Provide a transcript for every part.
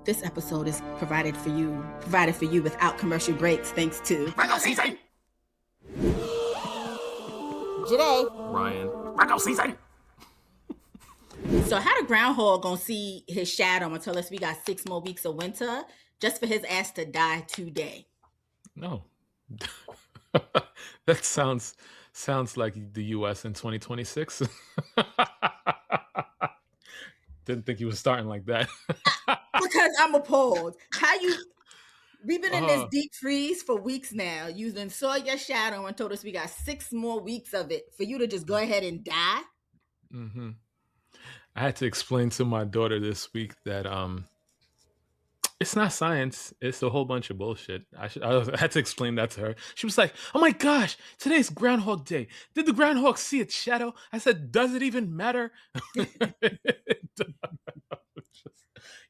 This episode is provided for you without commercial breaks, thanks to Virgo season. Joyhdae. Ryan. Virgo season. So how the groundhog gonna see his shadow and tell us we got 6 more weeks of winter just for his ass to die today? No. That sounds like the US in 2026. Didn't think you was starting like that. Because I'm appalled. We've been in this deep freeze for weeks now. You then saw your shadow and told us we got 6 more weeks of it for you to just go ahead and die. Mm-hmm. I had to explain to my daughter this week that it's not science. It's a whole bunch of bullshit. I had to explain that to her. She was like, "Oh my gosh, today's Groundhog Day. Did the groundhog see its shadow?" I said, "Does it even matter?"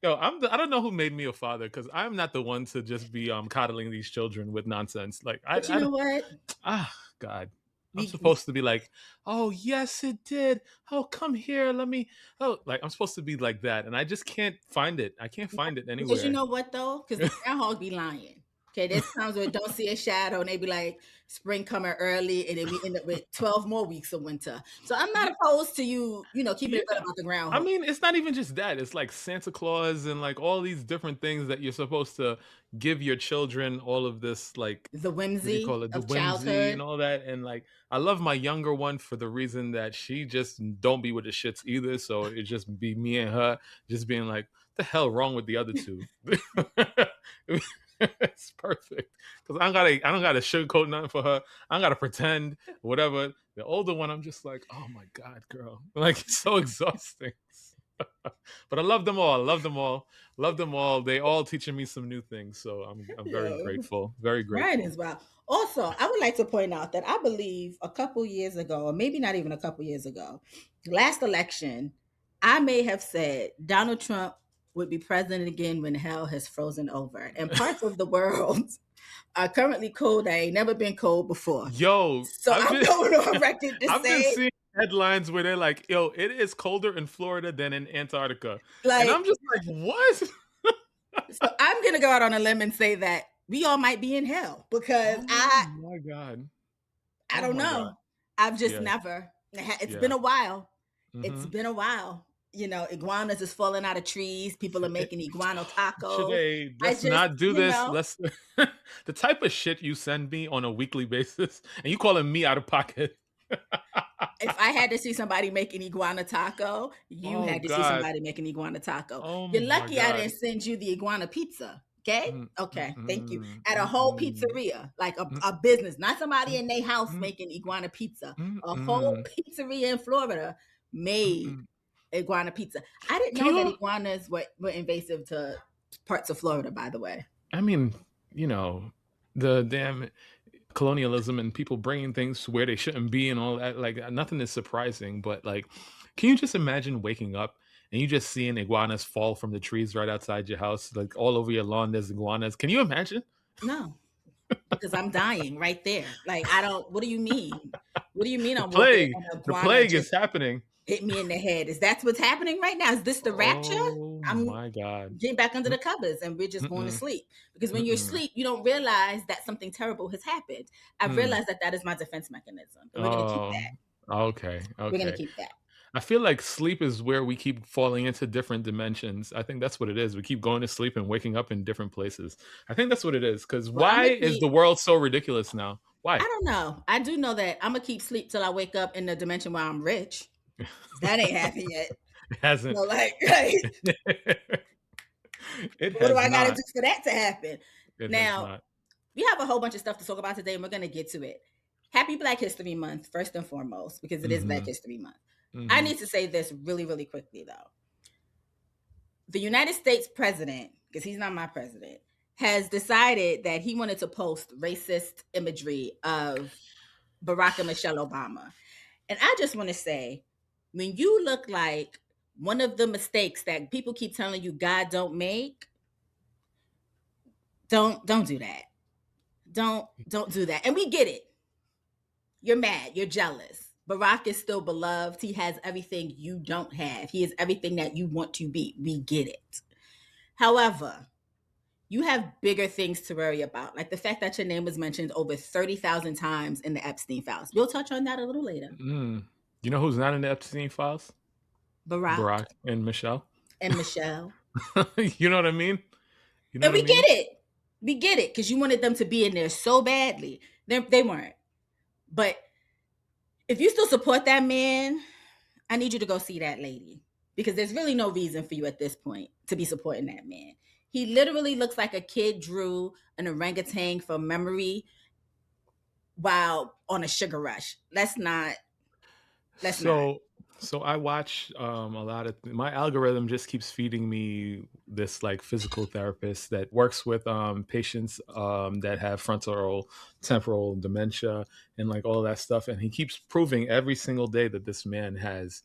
Yo, I don't know who made me a father, because I'm not the one to just be coddling these children with nonsense. Like, But you know what? God. I'm supposed to be like, "Oh, yes, it did. Oh, come here. Let me." Oh, like, I'm supposed to be like that. And I just can't find it. I can't find it anywhere. Because you know what, though? Because the groundhog be lying. Okay, there's times where it don't see a shadow and they be like, spring coming early, and then we end up with 12 more weeks of winter. So I'm not opposed to you keeping it good about the groundhog. I mean, it's not even just that. It's like Santa Claus and like all these different things that you're supposed to give your children, all of this, like, the whimsy the whimsy childhood and all that. And like, I love my younger one for the reason that she just don't be with the shits either. So it just be me and her just being like, "The hell wrong with the other two?" It's perfect, because I don't gotta sugarcoat nothing for her. I don't gotta pretend whatever. The older one, I'm just like, "Oh my god, girl!" Like, it's so exhausting. But I love them all. They all teaching me some new things, so I'm very grateful. Very grateful. Right as well. Also, I would like to point out that I believe a couple years ago, or maybe not even a couple years ago, last election, I may have said Donald Trump would be president again when hell has frozen over. And parts of the world are currently cold that ain't never been cold before. Yo, so I'm going on record to I've say, been seeing headlines where they're like, "Yo, it is colder in Florida than in Antarctica," like, and I'm just like, "What?" So I'm gonna go out on a limb and say that we all might be in hell, because oh my god, I don't know. God. I've just never. It's been a while. Mm-hmm. It's been a while. Iguanas is falling out of trees. People are making iguana tacos. Today, let's not do this. Let's the type of shit you send me on a weekly basis, and you calling me out of pocket. If I had to see somebody make an iguana taco, you had to see somebody make an iguana taco. Oh, you're lucky I didn't send you the iguana pizza. Okay? Okay, thank you. At a whole pizzeria, like a business, not somebody in their house making iguana pizza. A whole pizzeria in Florida made iguana pizza. I didn't know that iguanas were invasive to parts of Florida, by the way. I mean, the damn colonialism and people bringing things where they shouldn't be and all that, like, nothing is surprising. But like, can you just imagine waking up and you just seeing iguanas fall from the trees right outside your house, like all over your lawn there's iguanas? Can you imagine? No, because I'm dying right there. Like, what do you mean? What do you mean? The plague is happening. Hit me in the head. Is that what's happening right now? Is this the rapture? Oh my god! Getting back under the covers and we're just going to sleep. Because when you're asleep, you don't realize that something terrible has happened. I've realized that is my defense mechanism. And we're going to keep that. Okay. We're going to keep that. I feel like sleep is where we keep falling into different dimensions. I think that's what it is. We keep going to sleep and waking up in different places. I think that's what it is. Because why is the world so ridiculous now? Why? I don't know. I do know that I'm going to keep sleep till I wake up in the dimension where I'm rich. That ain't happened yet. It hasn't. What do I got to do for that to happen? Now, we have a whole bunch of stuff to talk about today, and we're going to get to it. Happy Black History Month, first and foremost, because it is Black History Month. I need to say this really, really quickly, though. The United States president, because he's not my president, has decided that he wanted to post racist imagery of Barack and Michelle Obama. And I just want to say, when you look like one of the mistakes that people keep telling you God don't make, don't do that. Don't do that. And we get it. You're mad. You're jealous. Barack is still beloved. He has everything you don't have. He is everything that you want to be. We get it. However, you have bigger things to worry about, like the fact that your name was mentioned over 30,000 times in the Epstein files. We'll touch on that a little later. You know who's not in the Epstein files? Barack and Michelle. And Michelle. You know what I mean? You know and we get it. We get it, because you wanted them to be in there so badly. They weren't. But if you still support that man, I need you to go see that lady, because there's really no reason for you at this point to be supporting that man. He literally looks like a kid drew an orangutan from memory while on a sugar rush. So I watch a lot of my algorithm just keeps feeding me this like physical therapist that works with patients that have frontal temporal dementia and like all that stuff, and he keeps proving every single day that this man has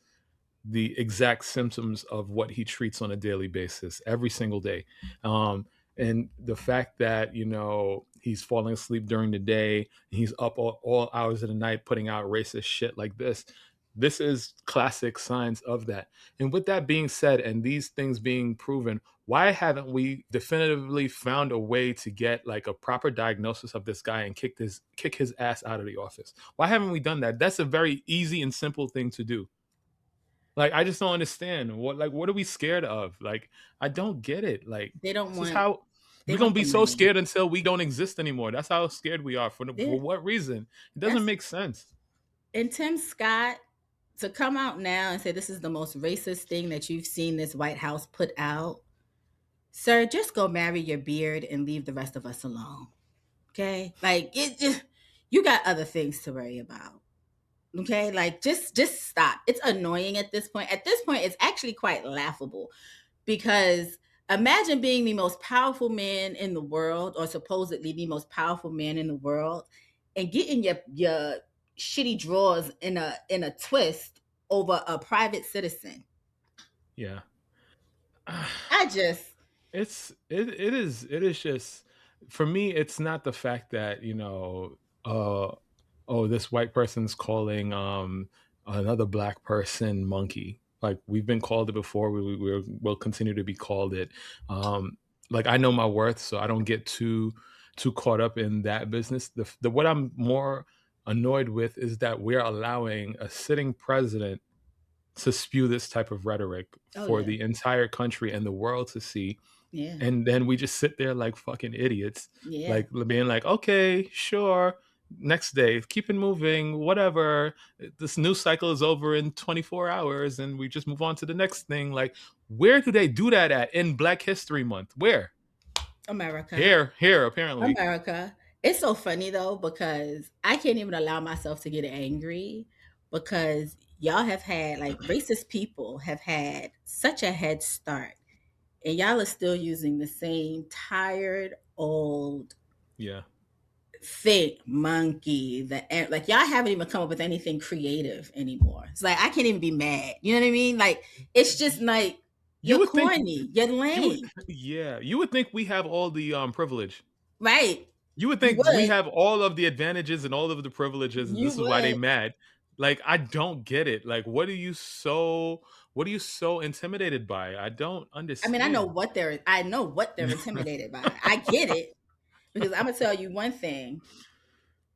the exact symptoms of what he treats on a daily basis every single day. And the fact that, you know, he's falling asleep during the day, he's up all hours of the night putting out racist shit like this is classic signs of that. And with that being said, and these things being proven, why haven't we definitively found a way to get like a proper diagnosis of this guy and kick his ass out of the office? Why haven't we done that? That's a very easy and simple thing to do. Like, I just don't understand what are we scared of? Like, I don't get it. Like, they don't want. How we're gonna be so scared until we don't exist anymore. That's how scared we are. For what reason? It doesn't make sense. And Tim Scott to come out now and say this is the most racist thing that you've seen this White House put out, sir, just go marry your beard and leave the rest of us alone. Okay, like you got other things to worry about. Okay, like just stop. It's annoying at this point. At this point, it's actually quite laughable, because imagine being the most powerful man in the world, or supposedly the most powerful man in the world, and getting your shitty drawers in a twist over a private citizen. Yeah. It is just, for me, it's not the fact that, you know, this white person's calling another black person monkey. Like, we've been called it before. We'll continue to be called it. Like, I know my worth, so I don't get too caught up in that business. The what I'm more annoyed with is that we're allowing a sitting president to spew this type of rhetoric for the entire country and the world to see. Yeah. And then we just sit there like fucking idiots, like being like, okay, sure, next day, keep it moving, whatever. This news cycle is over in 24 hours and we just move on to the next thing. Like, where do they do that at in Black History Month? Where? America. Here, apparently. America. It's so funny though, because I can't even allow myself to get angry, because y'all have had, like, racist people have had such a head start, and y'all are still using the same tired old fake monkey. Like, y'all haven't even come up with anything creative anymore. It's like, I can't even be mad. You know what I mean? Like, it's just like, you're corny, you're lame. You would think we have all the privilege. Right. You would think we have all of the advantages and all of the privileges, and this is why they mad. Like, I don't get it. Like, what are you so intimidated by? I don't understand. I mean, I know what they're intimidated by. I get it, because I'm gonna tell you one thing.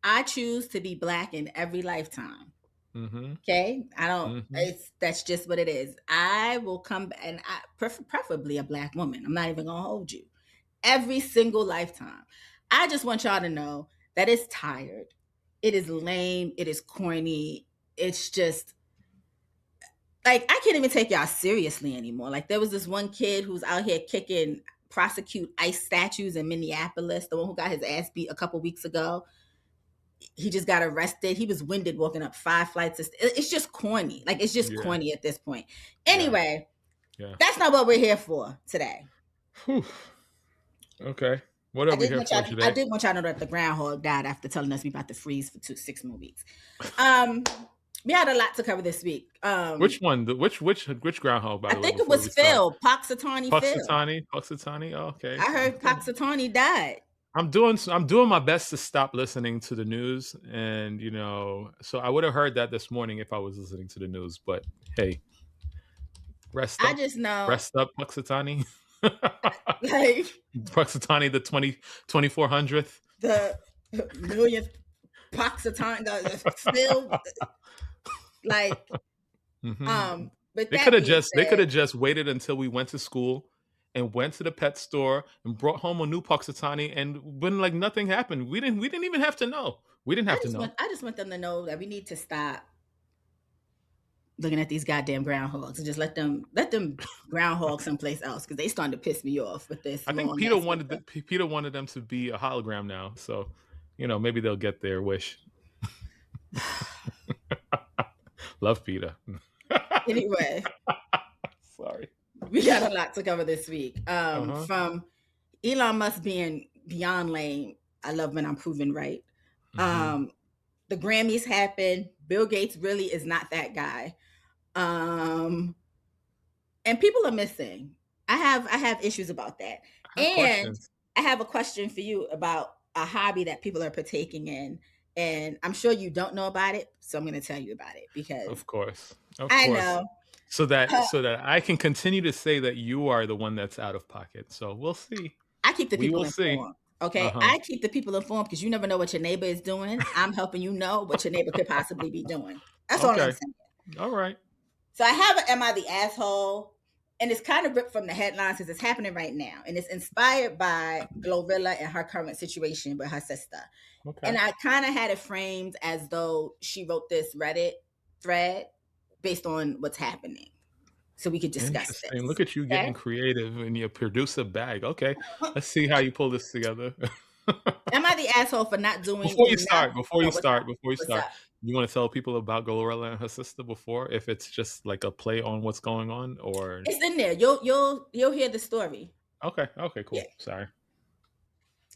I choose to be black in every lifetime. Mm-hmm. Okay, I don't. Mm-hmm. That's just what it is. I will come, and preferably a black woman. I'm not even gonna hold you. Every single lifetime. I just want y'all to know that it's tired. It is lame. It is corny. It's just like, I can't even take y'all seriously anymore. Like, there was this one kid who's out here prosecute ICE statues in Minneapolis, the one who got his ass beat a couple weeks ago. He just got arrested. He was winded walking up 5 flights. It's just corny. Like, it's just corny at this point. Anyway, that's not what we're here for today. Whew. Okay. What are we here for today? I did want y'all to know that the Groundhog died after telling us we about to freeze for 6 more weeks. We had a lot to cover this week. Which one? Which Groundhog, by the way? I think it was Phil. Punxsutawney Phil. Punxsutawney. Oh, okay. I heard Punxsutawney died. I'm doing my best to stop listening to the news, and you know, so I would have heard that this morning if I was listening to the news. But hey, rest up, Punxsutawney. Like Puxatani, the 2400th. The millionth Puxatani, still like, but They that could have being said, just waited until we went to school and went to the pet store and brought home a new Puxatani, and when like nothing happened, we didn't even have to know. We didn't have to know. I just want them to know that we need to stop looking at these goddamn groundhogs and just let them groundhog someplace else, because they starting to piss me off with this. I think Peter wanted them to be a hologram now, so maybe they'll get their wish. Love Peter. Anyway, sorry, we got a lot to cover this week. From Elon Musk being beyond lame, I love when I'm proven right. The Grammys happened. Bill Gates really is not that guy. And people are missing. I have issues about that. I have a question for you about a hobby that people are partaking in, and I'm sure you don't know about it, so I'm going to tell you about it because of course, I know. So that I can continue to say that you are the one that's out of pocket. So we'll see. I keep the people informed. Okay, I keep the people informed because you never know what your neighbor is doing. I'm helping you know what your neighbor could possibly be doing. That's all I'm saying. All right. So I have an Am I the Asshole? And it's kind of ripped from the headlines because it's happening right now. And it's inspired by GloRilla and her current situation with her sister. Okay. And I kind of had it framed as though she wrote this Reddit thread based on what's happening. So we could discuss this. Look at you getting creative in your producer bag. Okay. Let's see how you pull this together. Am I the asshole for not doing Before you start, you want to tell people about GloRilla and her sister before, if it's just like a play on what's going on, or it's in there. You'll hear the story. Okay, cool. Yeah. Sorry.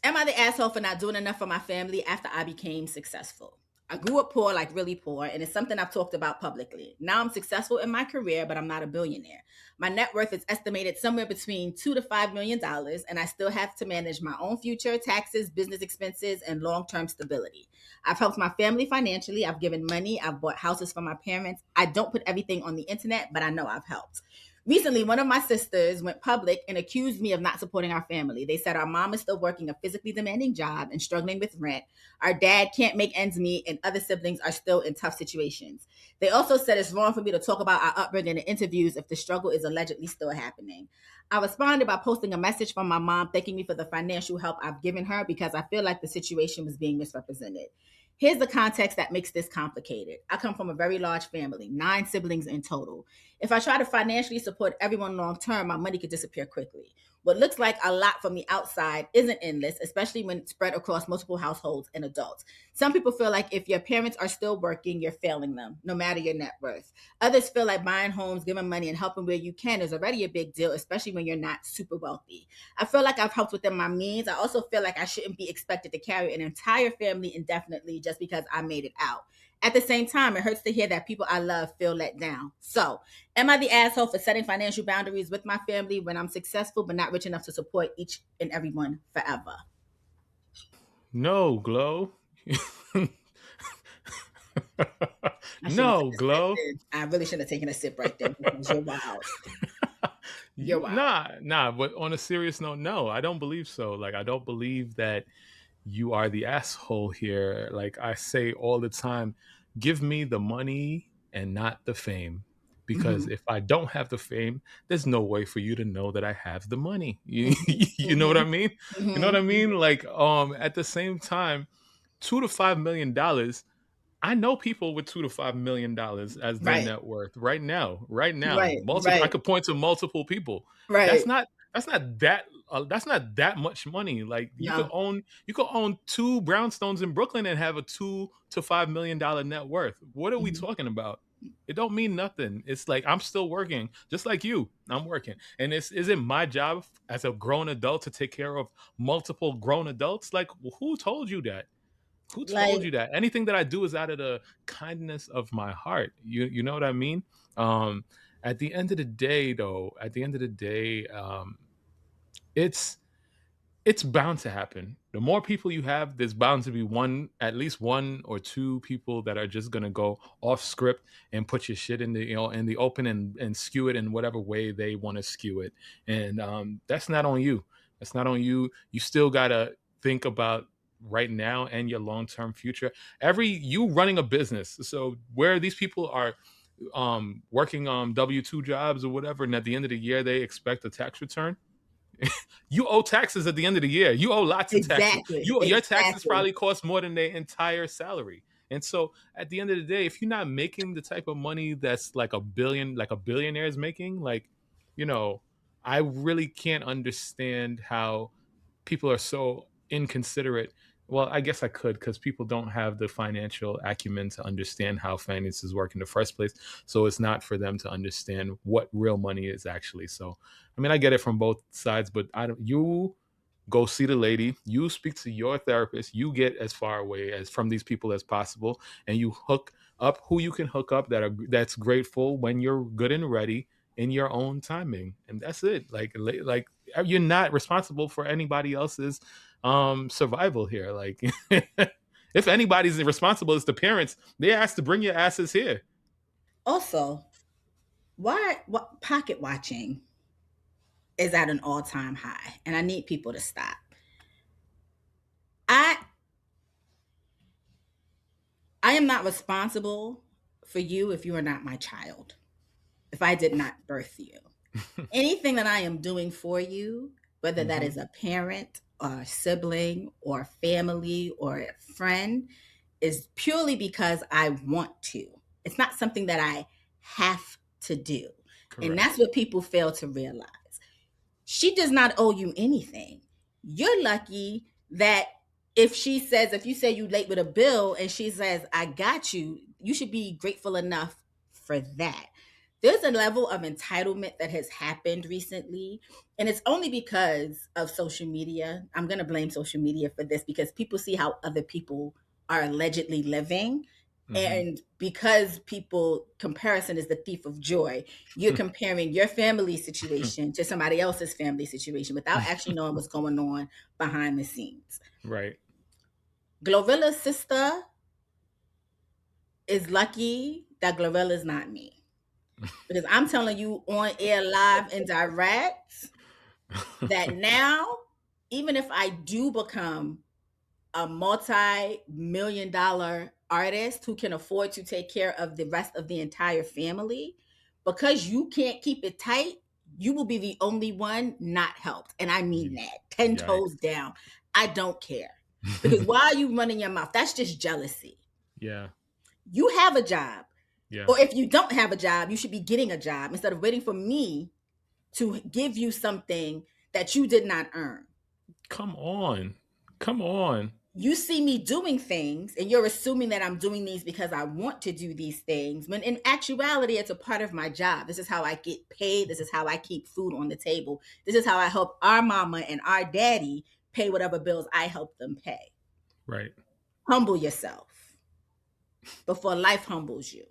Am I the asshole for not doing enough for my family after I became successful? I grew up poor, like really poor, and it's something I've talked about publicly. Now I'm successful in my career, but I'm not a billionaire. My net worth is estimated somewhere between $2 to $5 million, and I still have to manage my own future, taxes, business expenses, and long-term stability. I've helped my family financially. I've given money. I've bought houses for my parents. I don't put everything on the internet, but I know I've helped. Recently, one of my sisters went public and accused me of not supporting our family. They said our mom is still working a physically demanding job and struggling with rent. Our dad can't make ends meet, and other siblings are still in tough situations. They also said it's wrong for me to talk about our upbringing in interviews if the struggle is allegedly still happening. I responded by posting a message from my mom thanking me for the financial help I've given her because I feel like the situation was being misrepresented. Here's the context that makes this complicated. I come from a very large family, 9 siblings in total. If I try to financially support everyone long term, my money could disappear quickly. What looks like a lot from the outside isn't endless, especially when it's spread across multiple households and adults. Some people feel like if your parents are still working, you're failing them, no matter your net worth. Others feel like buying homes, giving money, and helping where you can is already a big deal, especially when you're not super wealthy. I feel like I've helped within my means. I also feel like I shouldn't be expected to carry an entire family indefinitely just because I made it out. At the same time, it hurts to hear that people I love feel let down. So, am I the asshole for setting financial boundaries with my family when I'm successful but not rich enough to support each and everyone forever? No, Glo. No, Glo. I really shouldn't have taken a sip right there because you're wild. You're wild. Nah. But on a serious note, no, I don't believe so. Like, I don't believe that you are the asshole here. Like I say all the time, give me the money and not the fame. Because if I don't have the fame, there's no way for you to know that I have the money. You know what I mean? You know what I mean? Like, at the same time, $2 to $5 million. I know people with $2 to $5 million as their net worth right now. I could point to multiple people. That's not that much money. Like you could own 2 brownstones in Brooklyn and have a $2 to $5 million net worth. What are we talking about? It don't mean nothing. It's like I'm still working, just like you. I'm working, and is it my job as a grown adult to take care of multiple grown adults? Like, who told you that? Who told you that? Anything that I do is out of the kindness of my heart. You know what I mean? At the end of the day, though, it's bound to happen. the more people you have, there's bound to be at least one or two people that are just gonna go off script and put your shit in the open and skew it in whatever way they want to skew it. And that's not on you. That's not on you. You still gotta think about right now and your long-term future. You running a business, so where these people are working on W-2 jobs or whatever, and at the end of the year they expect a tax return. You owe taxes at the end of the year. You owe lots of taxes. Your taxes probably cost more than their entire salary. And so at the end of the day, if you're not making the type of money that's like a billionaire is making, like, I really can't understand how people are so inconsiderate. Well, I guess I could, because people don't have the financial acumen to understand how finances work in the first place. So it's not for them to understand what real money is actually. So, I mean, I get it from both sides, but you go see the lady, you speak to your therapist, you get as far away as from these people as possible, and you hook up who you can hook up that's grateful when you're good and ready in your own timing, and that's it. Like you're not responsible for anybody else's survival here. Like if anybody's responsible, it's the parents. They asked to bring your asses here. Also, what pocket watching is at an all-time high, and I need people to stop. I am not responsible for you if you are not my child, if I did not birth you. Anything that I am doing for you, whether that is a parent or a sibling or family or a friend, is purely because I want to. It's not something that I have to do. Correct. And that's what people fail to realize. She does not owe you anything. You're lucky that if you say you late with a bill and she says, I got you, you should be grateful enough for that. There's a level of entitlement that has happened recently, and it's only because of social media. I'm going to blame social media for this, because people see how other people are allegedly living. And because comparison is the thief of joy, you're comparing your family situation to somebody else's family situation without actually knowing what's going on behind the scenes. Right. GloRilla's sister is lucky that GloRilla's not me. Because I'm telling you on air, live and direct, that now, even if I do become a multi-million-dollar artist who can afford to take care of the rest of the entire family, because you can't keep it tight, you will be the only one not helped. And I mean that 10 toes down. I don't care. Because why are you running your mouth? That's just jealousy. Yeah. You have a job. Yeah. Or if you don't have a job, you should be getting a job instead of waiting for me to give you something that you did not earn. Come on. You see me doing things and you're assuming that I'm doing these because I want to do these things, when in actuality, it's a part of my job. This is how I get paid. This is how I keep food on the table. This is how I help our mama and our daddy pay whatever bills I help them pay. Right. Humble yourself before life humbles you.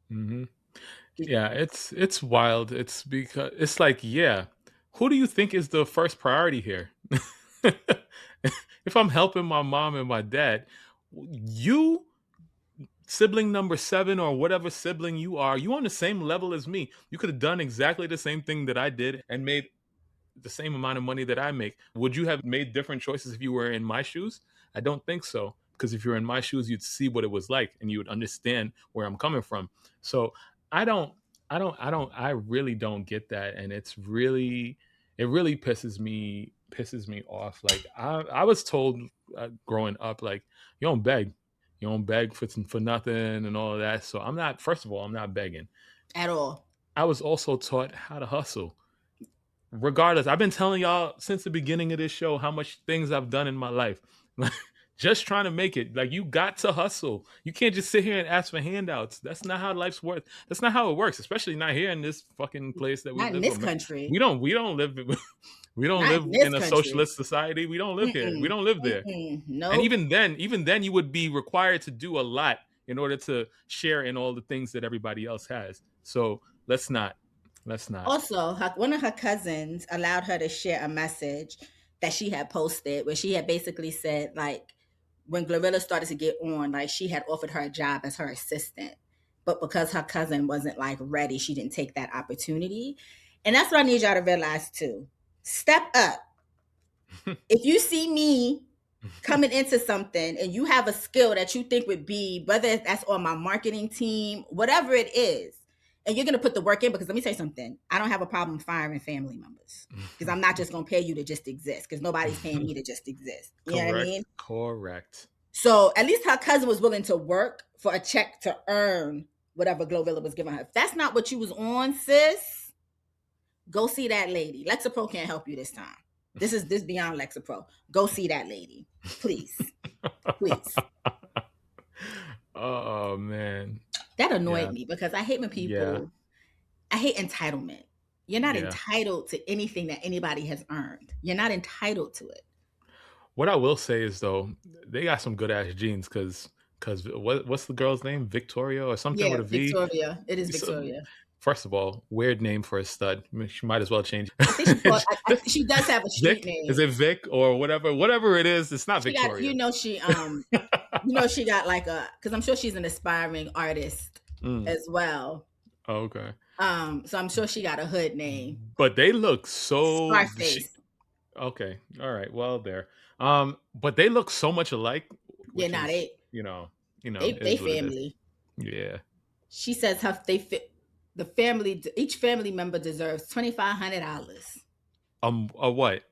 Mm-hmm. Yeah, it's wild. It's because it's like, yeah, who do you think is the first priority here? If I'm helping my mom and my dad, you, sibling number 7 or whatever sibling you are, you on the same level as me. You could have done exactly the same thing that I did and made the same amount of money that I make. Would you have made different choices if you were in my shoes? I don't think so. Because if you're in my shoes, you'd see what it was like and you would understand where I'm coming from. So I really don't get that. And it really pisses me off. Like I was told growing up, like, you don't beg for nothing and all of that. So first of all, I'm not begging at all. I was also taught how to hustle. Regardless, I've been telling y'all since the beginning of this show how much things I've done in my life. Just trying to make it. Like, you got to hustle. You can't just sit here and ask for handouts. That's not how life's worth. That's not how it works, especially not here in this fucking place that we live in. Not in this country. We don't live in a socialist society. We don't live here. We don't live there. No. And even then you would be required to do a lot in order to share in all the things that everybody else has. So let's not. Also, one of her cousins allowed her to share a message that she had posted where she had basically said, like, when GloRilla started to get on, like, she had offered her a job as her assistant. But because her cousin wasn't, like, ready, she didn't take that opportunity. And that's what I need y'all to realize, too. Step up. If you see me coming into something and you have a skill that you think would be, whether that's on my marketing team, whatever it is, and you're going to put the work in, because let me say something. I don't have a problem firing family members because I'm not just going to pay you to just exist, because nobody's paying me to just exist. You know what I mean? Correct. So at least her cousin was willing to work for a check to earn whatever GloRilla was giving her. If that's not what you was on, sis, go see that lady. Lexapro can't help you this time. This beyond Lexapro. Go see that lady, please. Please. Oh man, that annoyed me, because I hate when people. Yeah. I hate entitlement. You're not entitled to anything that anybody has earned. You're not entitled to it. What I will say is, though, they got some good ass genes, because what's the girl's name? Victoria or something with a V? Victoria. It is Victoria. First of all, weird name for a stud. I mean, she might as well change. I think she does have a street name. Is it Vic or whatever? Whatever it is, it's not Victoria. She got like because I'm sure she's an aspiring artist as well. Oh, okay. So I'm sure she got a hood name. But they look so Scarface. Okay. All right. Well, there. But they look so much alike. Yeah, they they family. Yeah. She says they fit. The family, each family member deserves $2,500. A what?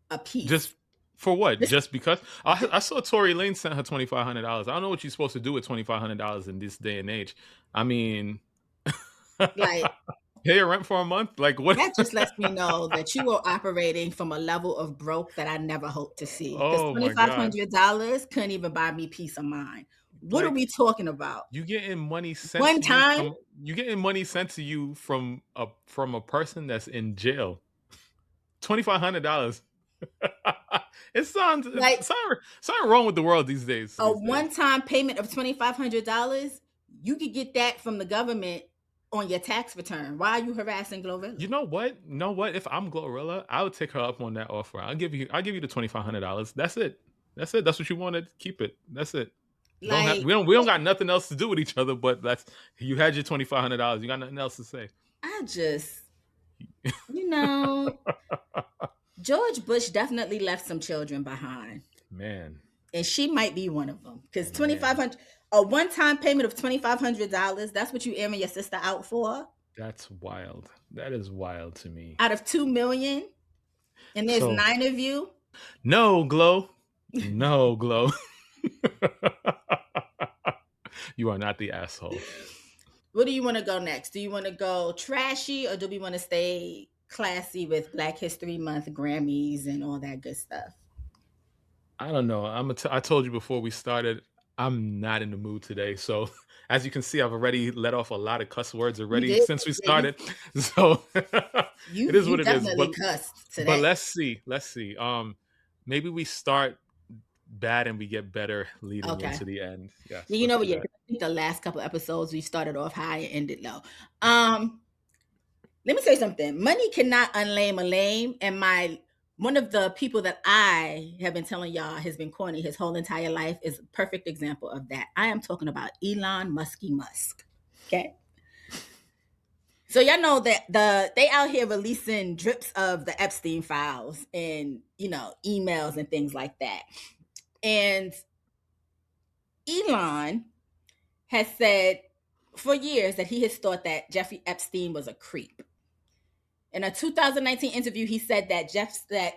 A piece. Just for what? Just because? I saw Tory Lanez sent her $2,500. I don't know what you're supposed to do with $2,500 in this day and age. I mean, like, pay your rent for a month? Like, what? That just lets me know that you are operating from a level of broke that I never hoped to see. Because $2,500 couldn't even buy me peace of mind. What are we talking about? You getting money sent one time? You getting money sent to you from a person that's in jail. $2,500. It sounds like something wrong with the world these days. A one-time payment of $2,500, you could get that from the government on your tax return. Why are you harassing GloRilla? You know what? If I'm GloRilla, I would take her up on that offer. I'll give you the $2,500. That's it. That's what you wanted. Keep it. That's it. Like, we don't got nothing else to do with each other, but you had your $2,500. You got nothing else to say. I just, George Bush definitely left some children behind. Man. And she might be one of them, because $2,500, a one-time payment of $2,500. That's what you airing your sister out for. That's wild. That is wild to me. Out of 2 million, and there's 9 of you. No, Glo. No, Glo. You are not the asshole. Where do you want to go next? Do you want to go trashy, or do we want to stay classy with Black History Month, Grammys, and all that good stuff? I don't know. I told you before we started, I'm not in the mood today. So as you can see, I've already let off a lot of cuss words already since we started. So it is what it is. But cussed today. But let's see. Maybe we start bad and we get better leading into the end. Yeah. You know what? Yeah, I think the last couple of episodes we started off high and ended low. Let me say something. Money cannot unlame a lame, and one of the people that I have been telling y'all has been corny his whole entire life is a perfect example of that. I am talking about Elon Musk. Okay. So y'all know that they out here releasing drips of the Epstein files and emails and things like that. And Elon has said for years that he has thought that Jeffrey Epstein was a creep. In a 2019 interview, he said that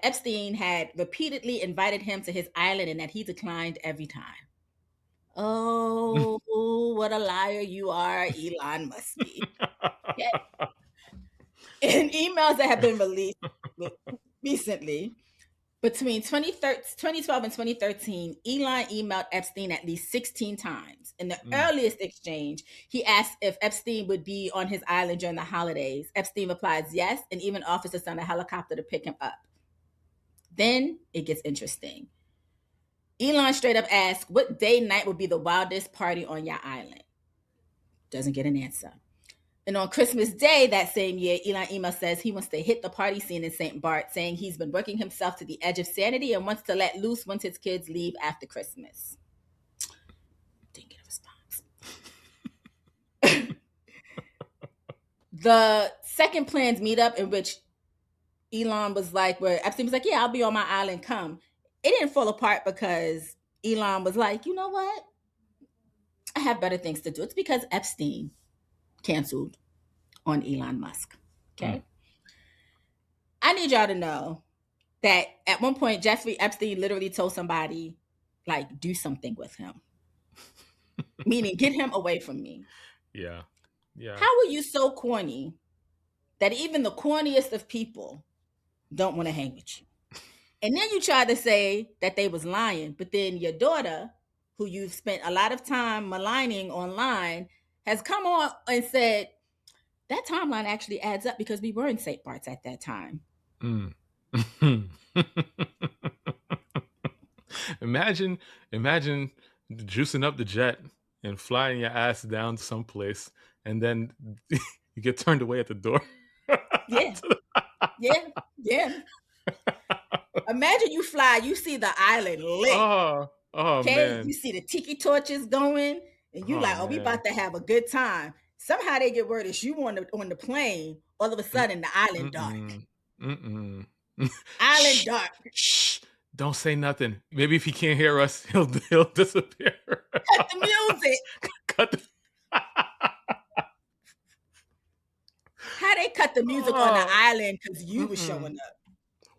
Epstein had repeatedly invited him to his island and that he declined every time. Oh, what a liar you are, Elon Musk. Okay. In emails that have been released recently, between 2012 and 2013, Elon emailed Epstein at least 16 times. In the earliest exchange, he asked if Epstein would be on his island during the holidays. Epstein replies yes, and even offers to send a helicopter to pick him up. Then it gets interesting. Elon straight up asks, what day night would be the wildest party on your island? Doesn't get an answer. And on Christmas Day that same year, Elon email says he wants to hit the party scene in St. Bart, saying he's been working himself to the edge of sanity and wants to let loose once his kids leave after Christmas. Didn't get a response. The second planned meetup, in which Elon was like, where Epstein was like, yeah, I'll be on my island, come. It didn't fall apart because Elon was like, you know what? I have better things to do. It's because Epstein canceled on Elon Musk. Okay. I need y'all to know that at one point, Jeffrey Epstein literally told somebody, like, do something with him. Meaning, get him away from me. Yeah. Yeah. How are you so corny that even the corniest of people don't want to hang with you? And then you try to say that they was lying, but then your daughter, who you've spent a lot of time maligning online, has come on and said, that timeline actually adds up because we were in St. Bart's at that time. Imagine juicing up the jet and flying your ass down someplace, and then you get turned away at the door. Yeah. Imagine you fly, you see the island lit. Oh man. You see the tiki torches going, and you we about to have a good time. Somehow they get word that you on the plane. All of a sudden, the island dark. Island dark. Shh! Don't say nothing. Maybe if he can't hear us, he'll disappear. Cut the music. How they cut the music on the island because you were showing up?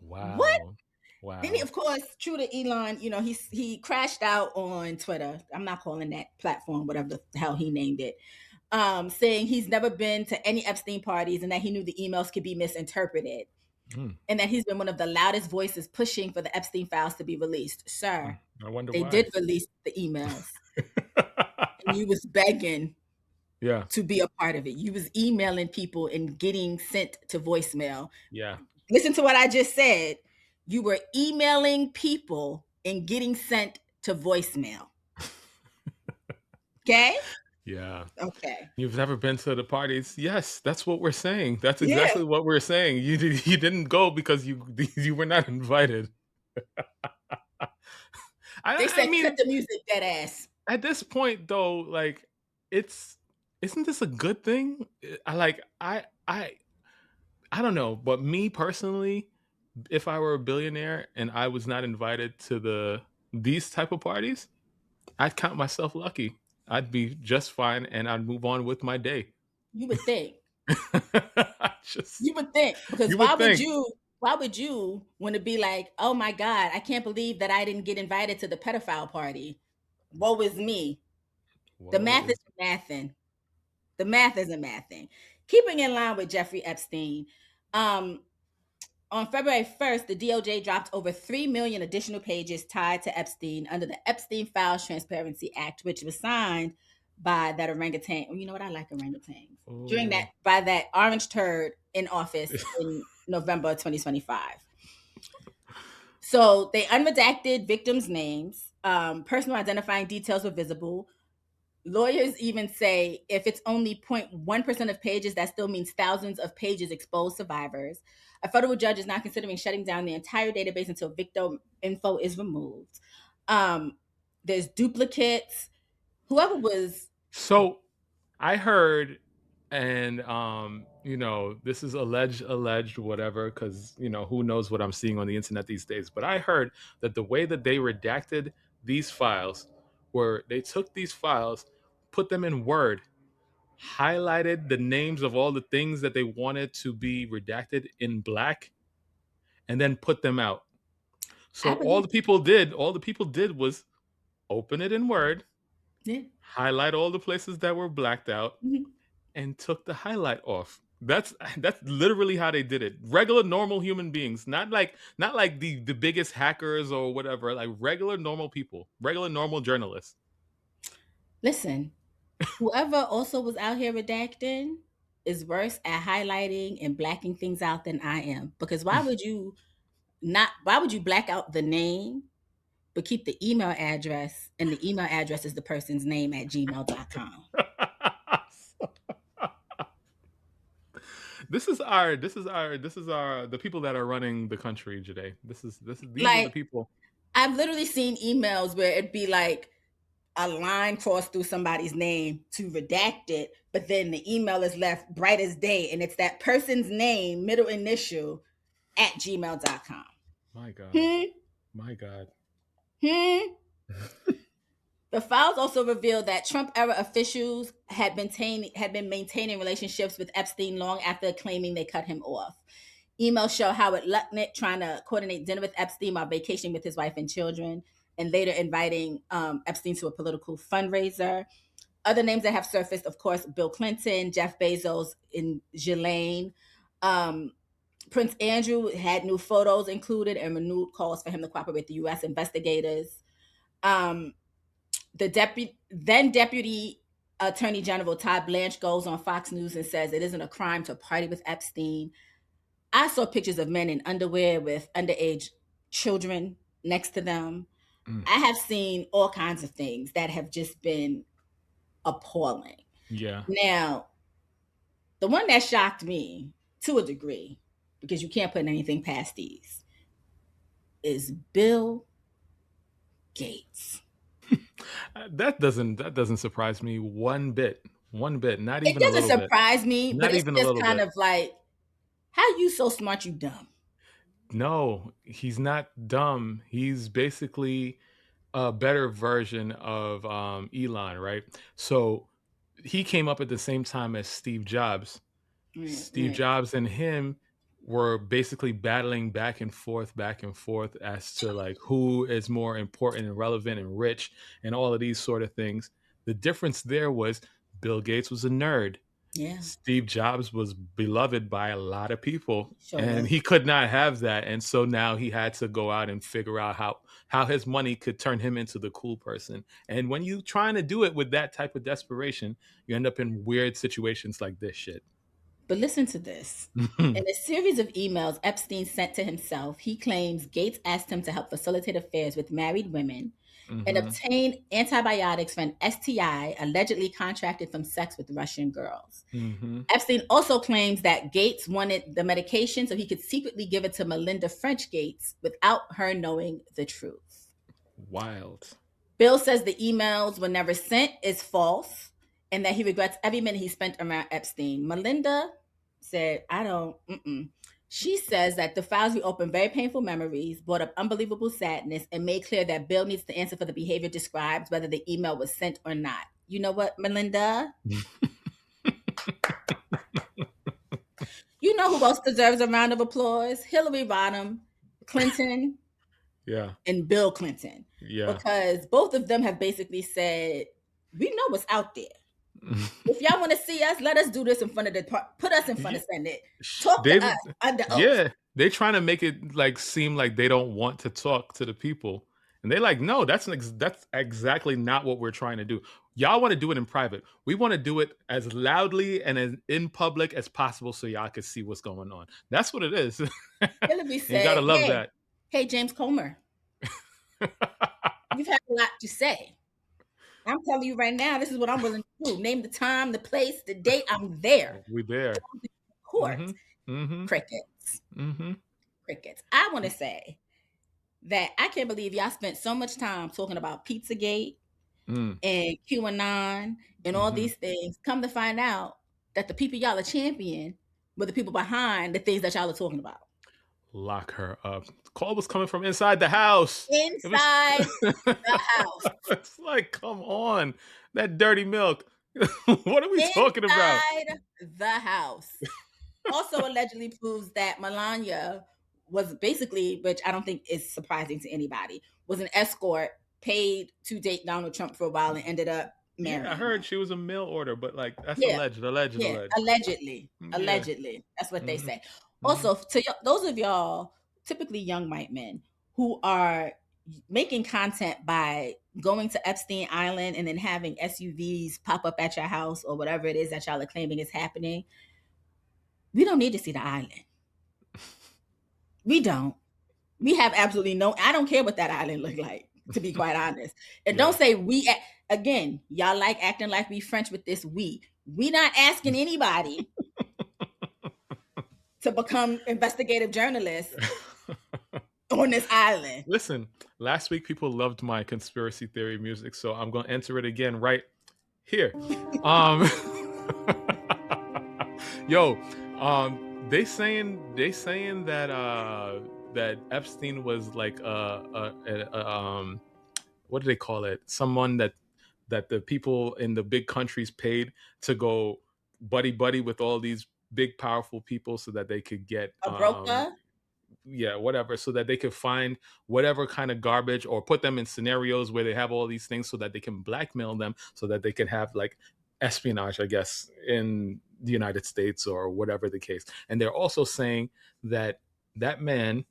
Wow. What? Wow. Then, of course, true to Elon, he crashed out on Twitter. I'm not calling that platform whatever the hell he named it. Saying he's never been to any Epstein parties and that he knew the emails could be misinterpreted. And that he's been one of the loudest voices pushing for the Epstein files to be released. Sir, I wonder they why. did release the emails. And you was begging to be a part of it. You was emailing people and getting sent to voicemail. Yeah. Listen to what I just said. You were emailing people and getting sent to voicemail. Okay? Yeah. Okay. You've never been to the parties? Yes, that's what we're saying. That's exactly what we're saying. You didn't go because you were not invited. They said cut the music, dead ass. At this point, though, like isn't this a good thing? I don't know, but me personally, if I were a billionaire and I was not invited to these type of parties, I'd count myself lucky. I'd be just fine and I'd move on with my day. You would think. You would think. Because why would you want to be like, oh my God, I can't believe that I didn't get invited to the pedophile party. Woe is me. The math is mathing. The math isn't mathing. Keeping in line with Jeffrey Epstein, on February 1st, the DOJ dropped over 3 million additional pages tied to Epstein under the Epstein Files Transparency Act, which was signed by that orangutan. You know what? I like orangutans. By that orange turd in office in November 2025. So they unredacted victims' names. Personal identifying details were visible. Lawyers even say if it's only 0.1% of pages, that still means thousands of pages expose survivors. A federal judge is now considering shutting down the entire database until victim info is removed. There's duplicates. Whoever was... So I heard, and this is alleged, whatever, because who knows what I'm seeing on the internet these days. But I heard that the way that they redacted these files were they took these files, put them in Word, highlighted the names of all the things that they wanted to be redacted in black, and then put them out. So all the people did was open it in Word, highlight all the places that were blacked out, and took the highlight off. That's literally how they did it. Regular normal human beings, not like the biggest hackers or whatever, like regular normal people, regular normal journalists. Listen, whoever also was out here redacting is worse at highlighting and blacking things out than I am. Because why would you black out the name but keep the email address, and the email address is the person's name at gmail.com? This is the people that are running the country today. These like, are the people. I've literally seen emails where it'd be like a line crossed through somebody's name to redact it, but then the email is left bright as day, and it's that person's name, middle initial, at gmail.com. My God. My God. The files also revealed that Trump-era officials had been maintaining relationships with Epstein long after claiming they cut him off. Emails show Howard Lutnick trying to coordinate dinner with Epstein while vacationing with his wife and children, and later inviting Epstein to a political fundraiser. Other names that have surfaced, of course, Bill Clinton, Jeff Bezos, and Ghislaine. Prince Andrew had new photos included and renewed calls for him to cooperate with the U.S. investigators. The Deputy Attorney General Todd Blanche goes on Fox News and says it isn't a crime to party with Epstein. I saw pictures of men in underwear with underage children next to them. I have seen all kinds of things that have just been appalling. Yeah. Now, the one that shocked me to a degree, because you can't put anything past these, is Bill Gates. That doesn't surprise me one bit. Not even a little bit. It doesn't surprise me, but it's just kind of like, how you so smart, you dumb? No, he's not dumb. He's basically a better version of Elon, right? So he came up at the same time as Steve Jobs. Steve Jobs and him were basically battling back and forth as to like who is more important and relevant and rich and all of these sort of things. The difference there was Bill Gates was a nerd. Yeah. Steve Jobs was beloved by a lot of people, and he could not have that. And so now he had to go out and figure out how his money could turn him into the cool person. And when you're trying to do it with that type of desperation, you end up in weird situations like this shit. But listen to this. In a series of emails Epstein sent to himself, he claims Gates asked him to help facilitate affairs with married women and obtain antibiotics for an STI allegedly contracted from sex with Russian girls. Epstein also claims that Gates wanted the medication so he could secretly give it to Melinda French Gates without her knowing the truth. Wild. Bill says the emails were never sent is false, and that he regrets every minute he spent around Epstein. Melinda said, She says that the files reopened very painful memories, brought up unbelievable sadness, and made clear that Bill needs to answer for the behavior described, whether the email was sent or not. You know what, Melinda? You know who else deserves a round of applause? Hillary Rodham, Clinton, and Bill Clinton. Yeah. Because both of them have basically said, we know what's out there. If y'all want to see us, let us do this in front of put us in front of Senate. Talk to us under oath. Yeah, they're trying to make it like seem like they don't want to talk to the people, and they're like, no, that's exactly not what we're trying to do. Y'all want to do it in private. We want to do it as loudly and as in public as possible, so y'all can see what's going on. That's what it is. Hillary said, you gotta love that. Hey, James Comer, you've had a lot to say. I'm telling you right now, this is what I'm willing to do. Name the time, the place, the date. I'm there. We're there. Court. Crickets. Crickets. I want to say that I can't believe y'all spent so much time talking about Pizzagate and QAnon and all these things. Come to find out that the people y'all are championing were the people behind the things that y'all are talking about. Lock her up. The call was coming from inside the house. Inside the house. It's like, come on. That dirty milk. What are we talking about? Inside the house. Also allegedly proves that Melania was basically, which I don't think is surprising to anybody, was an escort paid to date Donald Trump for a while and ended up marrying. Yeah, I heard she was a mail order, but like that's alleged. Allegedly. That's what they say. Also, to those of y'all, typically young white men, who are making content by going to Epstein Island and then having SUVs pop up at your house or whatever it is that y'all are claiming is happening, we don't need to see the island. We don't. We have absolutely I don't care what that island look like, to be quite honest. And don't say we, again, y'all like acting like we French with this we. We not asking anybody to become investigative journalists on this island. Listen, last week people loved my conspiracy theory music, so I'm gonna enter it again right here. Yo, they saying that that Epstein was like what do they call it? Someone that the people in the big countries paid to go buddy with all these big powerful people so that they could get a broker. Yeah, whatever, so that they could find whatever kind of garbage or put them in scenarios where they have all these things so that they can blackmail them so that they can have like espionage, I guess, in the United States or whatever the case. And they're also saying that that man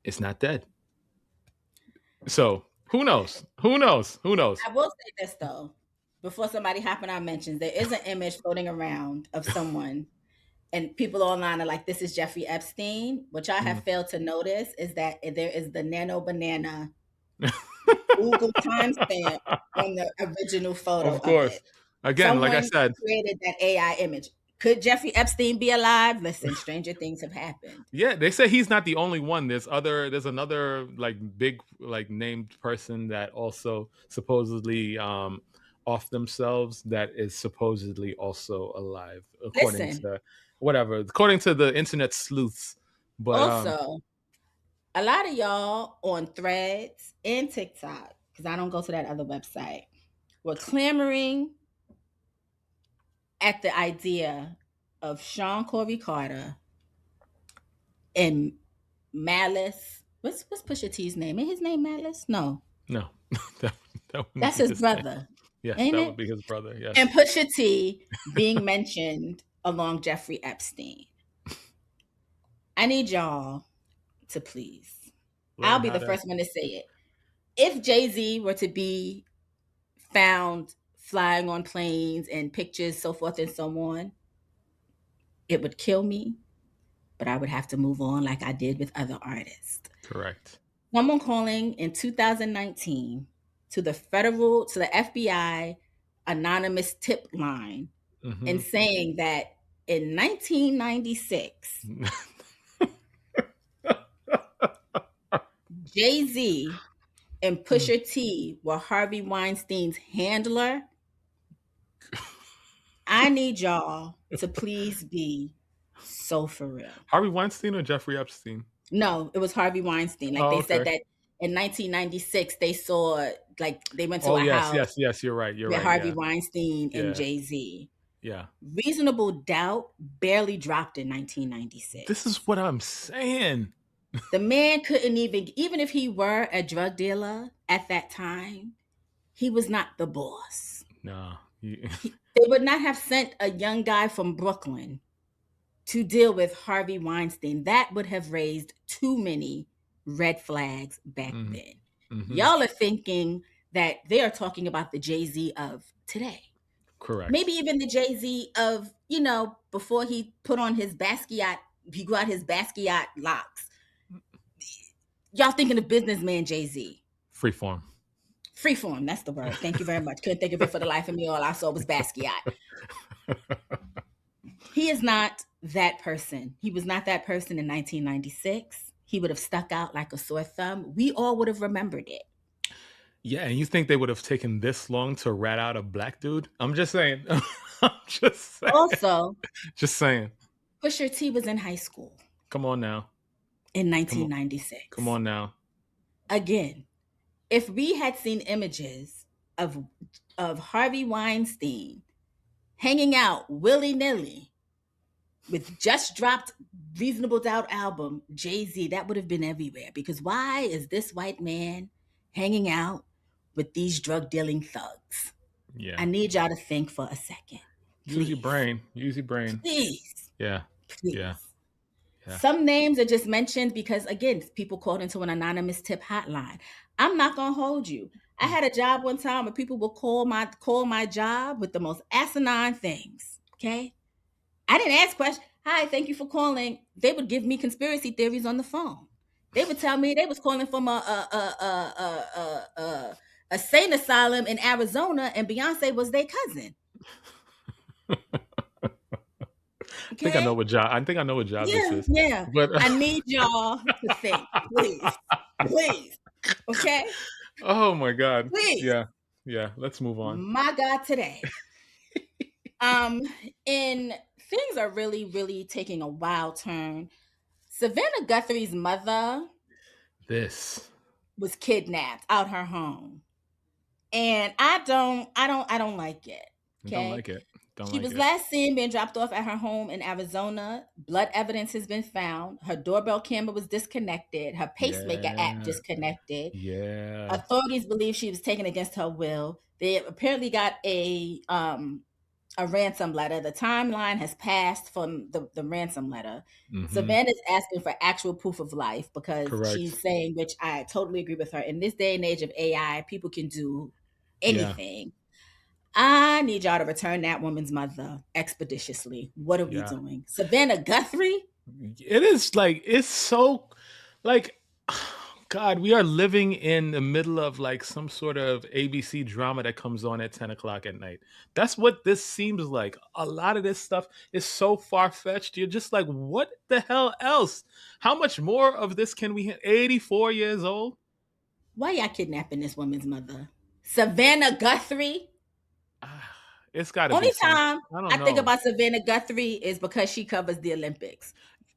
is not dead. So who knows? Who knows? Who knows? I will say this though, before somebody hop in our mentions, there is an image floating around of someone, and people online are like, "This is Jeffrey Epstein." What y'all have failed to notice is that there is the nano banana Google timestamp on the original photo. Of course. Of it. Again, Someone like I said, created that AI image. Could Jeffrey Epstein be alive? Listen, stranger things have happened. Yeah, they say he's not the only one. There's another like big like named person that also supposedly off themselves that is supposedly also alive, according to the internet sleuths. But also, a lot of y'all on Threads and TikTok, because I don't go to that other website, were clamoring at the idea of Sean Corey Carter and Malice. What's Pusha T's name? Ain't his name Malice? No. That's his brother. Yes, that would be his brother. Yes. And Pusha T being mentioned along Jeffrey Epstein. I need y'all to please. I'll be the first one to say it. If Jay-Z were to be found flying on planes and pictures, so forth and so on, it would kill me, but I would have to move on like I did with other artists. Correct. Someone calling in 2019 to the FBI anonymous tip line and saying that in 1996, Jay-Z and Pusha T were Harvey Weinstein's handler. I need y'all to please be so for real. Harvey Weinstein or Jeffrey Epstein? No, it was Harvey Weinstein. Like they said that in 1996 they saw, like they went to a house. Yes, you're right. You're right. Harvey Weinstein and Jay-Z. Yeah. Reasonable Doubt barely dropped in 1996. This is what I'm saying. The man couldn't even if he were a drug dealer at that time, he was not the boss. No. They would not have sent a young guy from Brooklyn to deal with Harvey Weinstein. That would have raised too many red flags back then. Y'all are thinking that they are talking about the Jay-Z of today. Correct. Maybe even the Jay-Z of, before he put on his Basquiat, he grew out his Basquiat locks. Y'all thinking of businessman Jay-Z. Freeform, that's the word. Thank you very much. Couldn't think of it for the life of me. All I saw was Basquiat. He is not that person. He was not that person in 1996. He would have stuck out like a sore thumb. We all would have remembered it. Yeah, and you think they would have taken this long to rat out a black dude? I'm just saying. Also, just saying. Pusha T was in high school. Come on now. In 1996. Come on now. Again, if we had seen images of Harvey Weinstein hanging out willy-nilly with just dropped Reasonable Doubt album, Jay-Z, that would have been everywhere. Because why is this white man hanging out with these drug dealing thugs? Yeah. I need y'all to think for a second. Please. Use your brain. Please. Yeah. Please. Yeah. Some names are just mentioned because, again, people called into an anonymous tip hotline. I'm not going to hold you. I had a job one time where people would call my job with the most asinine things, okay? I didn't ask questions. Hi, thank you for calling. They would give me conspiracy theories on the phone. They would tell me they was calling from a sane asylum in Arizona and Beyonce was their cousin. Okay? I think I know what job this is. Yeah. But I need y'all to think, please. Okay? Oh my God. Please. Yeah. Let's move on. My God, today. And things are really, really taking a wild turn. Savannah Guthrie's mother was kidnapped out her home. And I don't like it. Okay. Don't like it. She was last seen being dropped off at her home in Arizona. Blood evidence has been found. Her doorbell camera was disconnected. Her pacemaker app disconnected. Yeah. Authorities believe she was taken against her will. They apparently got a ransom letter. The timeline has passed from the ransom letter. Mm-hmm. Savannah's asking for actual proof of life because she's saying, which I totally agree with her, in this day and age of AI, people can do anything. Yeah. I need y'all to return that woman's mother expeditiously. What are we doing? Savannah Guthrie? It is like, it's so like, God, we are living in the middle of like some sort of ABC drama that comes on at 10 o'clock at night. That's what this seems like. A lot of this stuff is so far-fetched. You're just like, what the hell else? How much more of this can we hit? 84 years old? Why y'all kidnapping this woman's mother? Savannah Guthrie? It's got to be. Only time I think about Savannah Guthrie is because she covers the Olympics.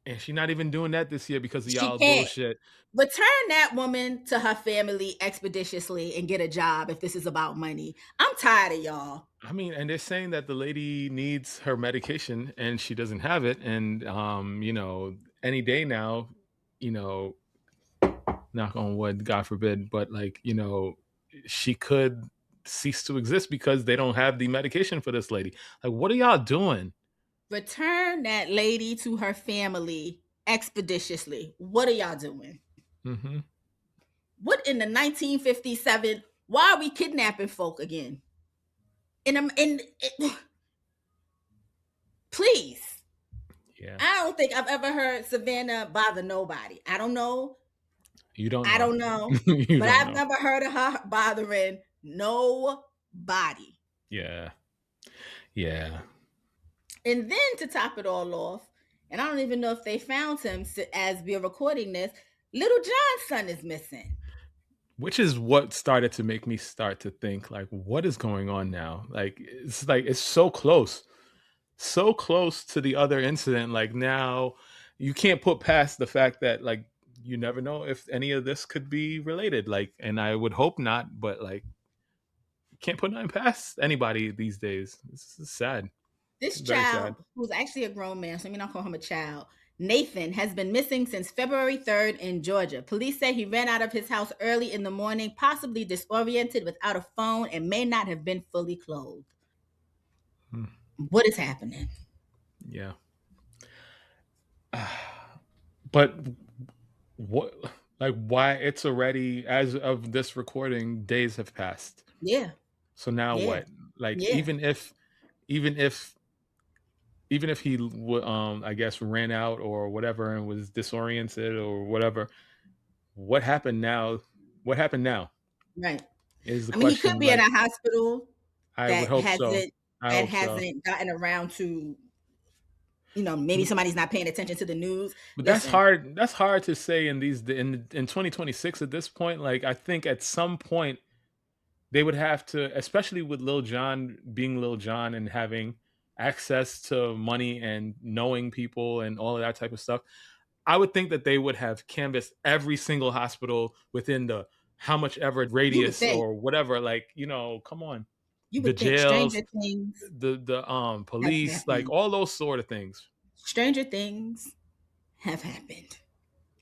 And she's not even doing that this year because of y'all bullshit. Return that woman to her family expeditiously and get a job if this is about money. I'm tired of y'all. I mean, and they're saying that the lady needs her medication and she doesn't have it. And, any day now, knock on wood, God forbid, but like, she could cease to exist because they don't have the medication for this lady. Like, what are y'all doing? Return that lady to her family expeditiously. What are y'all doing? Mm-hmm. What in the 1957? Why are we kidnapping folk again? Please. Yeah. I don't think I've ever heard Savannah bother nobody. I don't know. You don't know. I don't know. But I've never heard of her bothering nobody. Yeah. And then to top it all off, and I don't even know if they found him as we're recording this, Little John's son is missing. Which is what started to make me start to think, like, what is going on now? Like it's so close to the other incident. Like, now you can't put past the fact that, like, you never know if any of this could be related. Like, and I would hope not, but like, you can't put nothing past anybody these days. This is sad. This child, who's actually a grown man, so let me not call him a child, Nathan, has been missing since February 3rd in Georgia. Police say he ran out of his house early in the morning, possibly disoriented, without a phone, and may not have been fully clothed. What is happening? Yeah. But what, like, why? It's already, as of this recording, days have passed. Yeah. So now what? Like, even if he I guess ran out or whatever and was disoriented or whatever, what happened now? Right. Is the question. He could be in a hospital. I would hope so. That hasn't gotten around to, maybe somebody's not paying attention to the news. But that's hard. That's hard to say in 2026 at this point. Like, I think at some point they would have to, especially with Lil Jon being Lil Jon and having access to money and knowing people and all of that type of stuff, I would think that they would have canvassed every single hospital within the how much ever radius or whatever. Like, come on. You would think jails, Stranger Things, the police, like all those sort of things. Stranger Things have happened.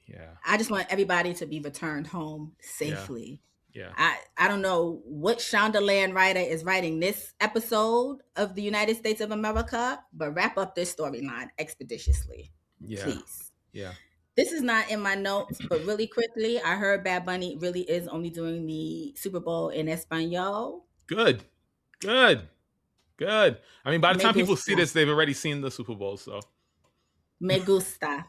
Yeah. I just want everybody to be returned home safely. Yeah. I don't know what Shondaland writer is writing this episode of the United States of America, but wrap up this storyline expeditiously. Yeah. Please. Yeah. This is not in my notes, but really quickly, I heard Bad Bunny really is only doing the Super Bowl in Espanol. Good. I mean, by the time people see this, they've already seen the Super Bowl, so. Me gusta.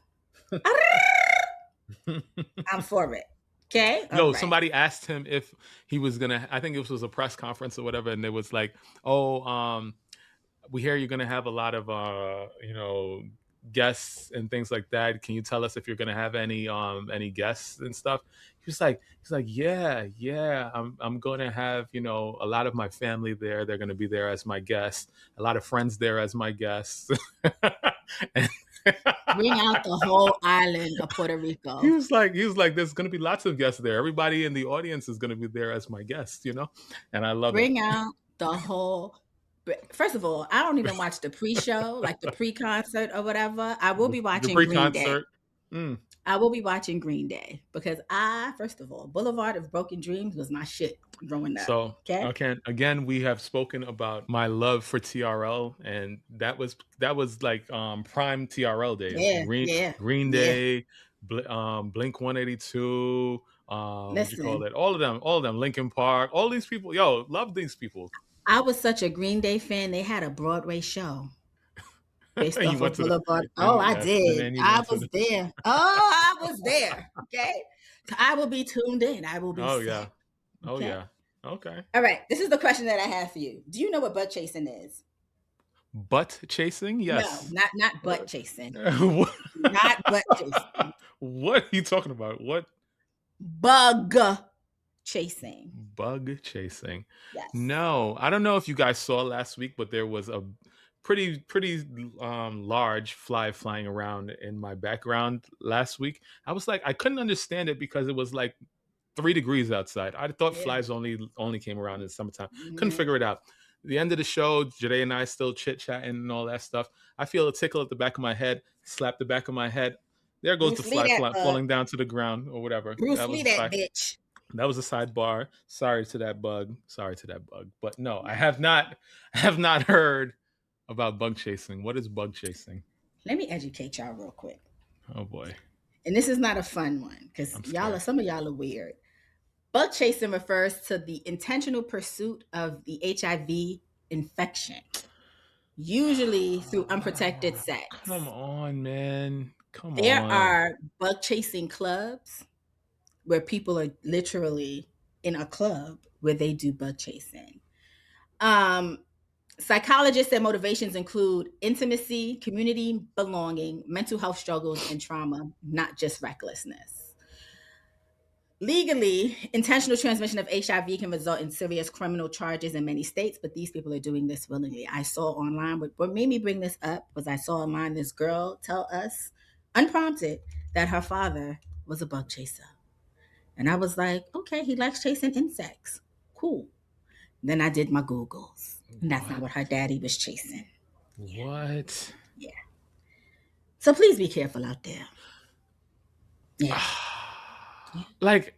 I'm for it. Okay. No, right. Somebody asked him if he was gonna. I think it was a press conference or whatever, and it was like, we hear you're gonna have a lot of guests and things like that. Can you tell us if you're gonna have any guests and stuff? He's like, yeah, I'm gonna have a lot of my family there. They're gonna be there as my guests. A lot of friends there as my guests. And bring out the whole island of Puerto Rico. He was like, there's gonna be lots of guests there. Everybody in the audience is gonna be there as my guests, and I love bring out the whole. First of all, I don't even watch the pre-show, like the pre-concert or whatever. I will be watching Green Day. I will be watching Green Day because first of all, Boulevard of Broken Dreams was my shit growing up. So, okay. Again, we have spoken about my love for TRL, and that was like prime TRL days. Yeah, Green Day, Blink 182. What you call it? All of them. Linkin Park. All these people. Yo, love these people. I was such a Green Day fan. They had a Broadway show based off of Boulevard. I did. I was there. I was there. Okay. So I will be tuned in. I will be. Yeah. Oh yeah. Okay. All right. This is the question that I have for you. Do you know what butt chasing is? Butt chasing? Yes. No, not butt chasing. Not butt chasing. What are you talking about? What? Bug chasing. Bug chasing. Yes. No, I don't know if you guys saw last week, but there was a pretty large fly flying around in my background last week. I was like, I couldn't understand it because it was like 3 degrees outside. I thought flies only came around in the summertime. Couldn't figure it out. The end of the show, Joyhdae and I still chit-chatting and all that stuff. I feel a tickle at the back of my head, slap the back of my head. There goes the fly falling down to the ground or whatever. Bruce Lee, that bitch. That was a sidebar. Sorry to that bug. But no, I have not heard about bug chasing. What is bug chasing? Let me educate y'all real quick. Oh boy. And this is not a fun one because some of y'all are weird. Bug chasing refers to the intentional pursuit of the HIV infection, usually through unprotected sex. Come on, man. There are bug chasing clubs where people are literally in a club where they do bug chasing. Psychologists say motivations include intimacy, community belonging, mental health struggles, and trauma, not just recklessness. Legally, intentional transmission of HIV can result in serious criminal charges in many states, but these people are doing this willingly. I saw online, what made me bring this up was I saw online this girl tell us, unprompted, that her father was a bug chaser. And I was like, okay, he likes chasing insects. Cool. Then I did my Googles. And that's not what her daddy was chasing. What? Yeah. So please be careful out there. Yeah. Like,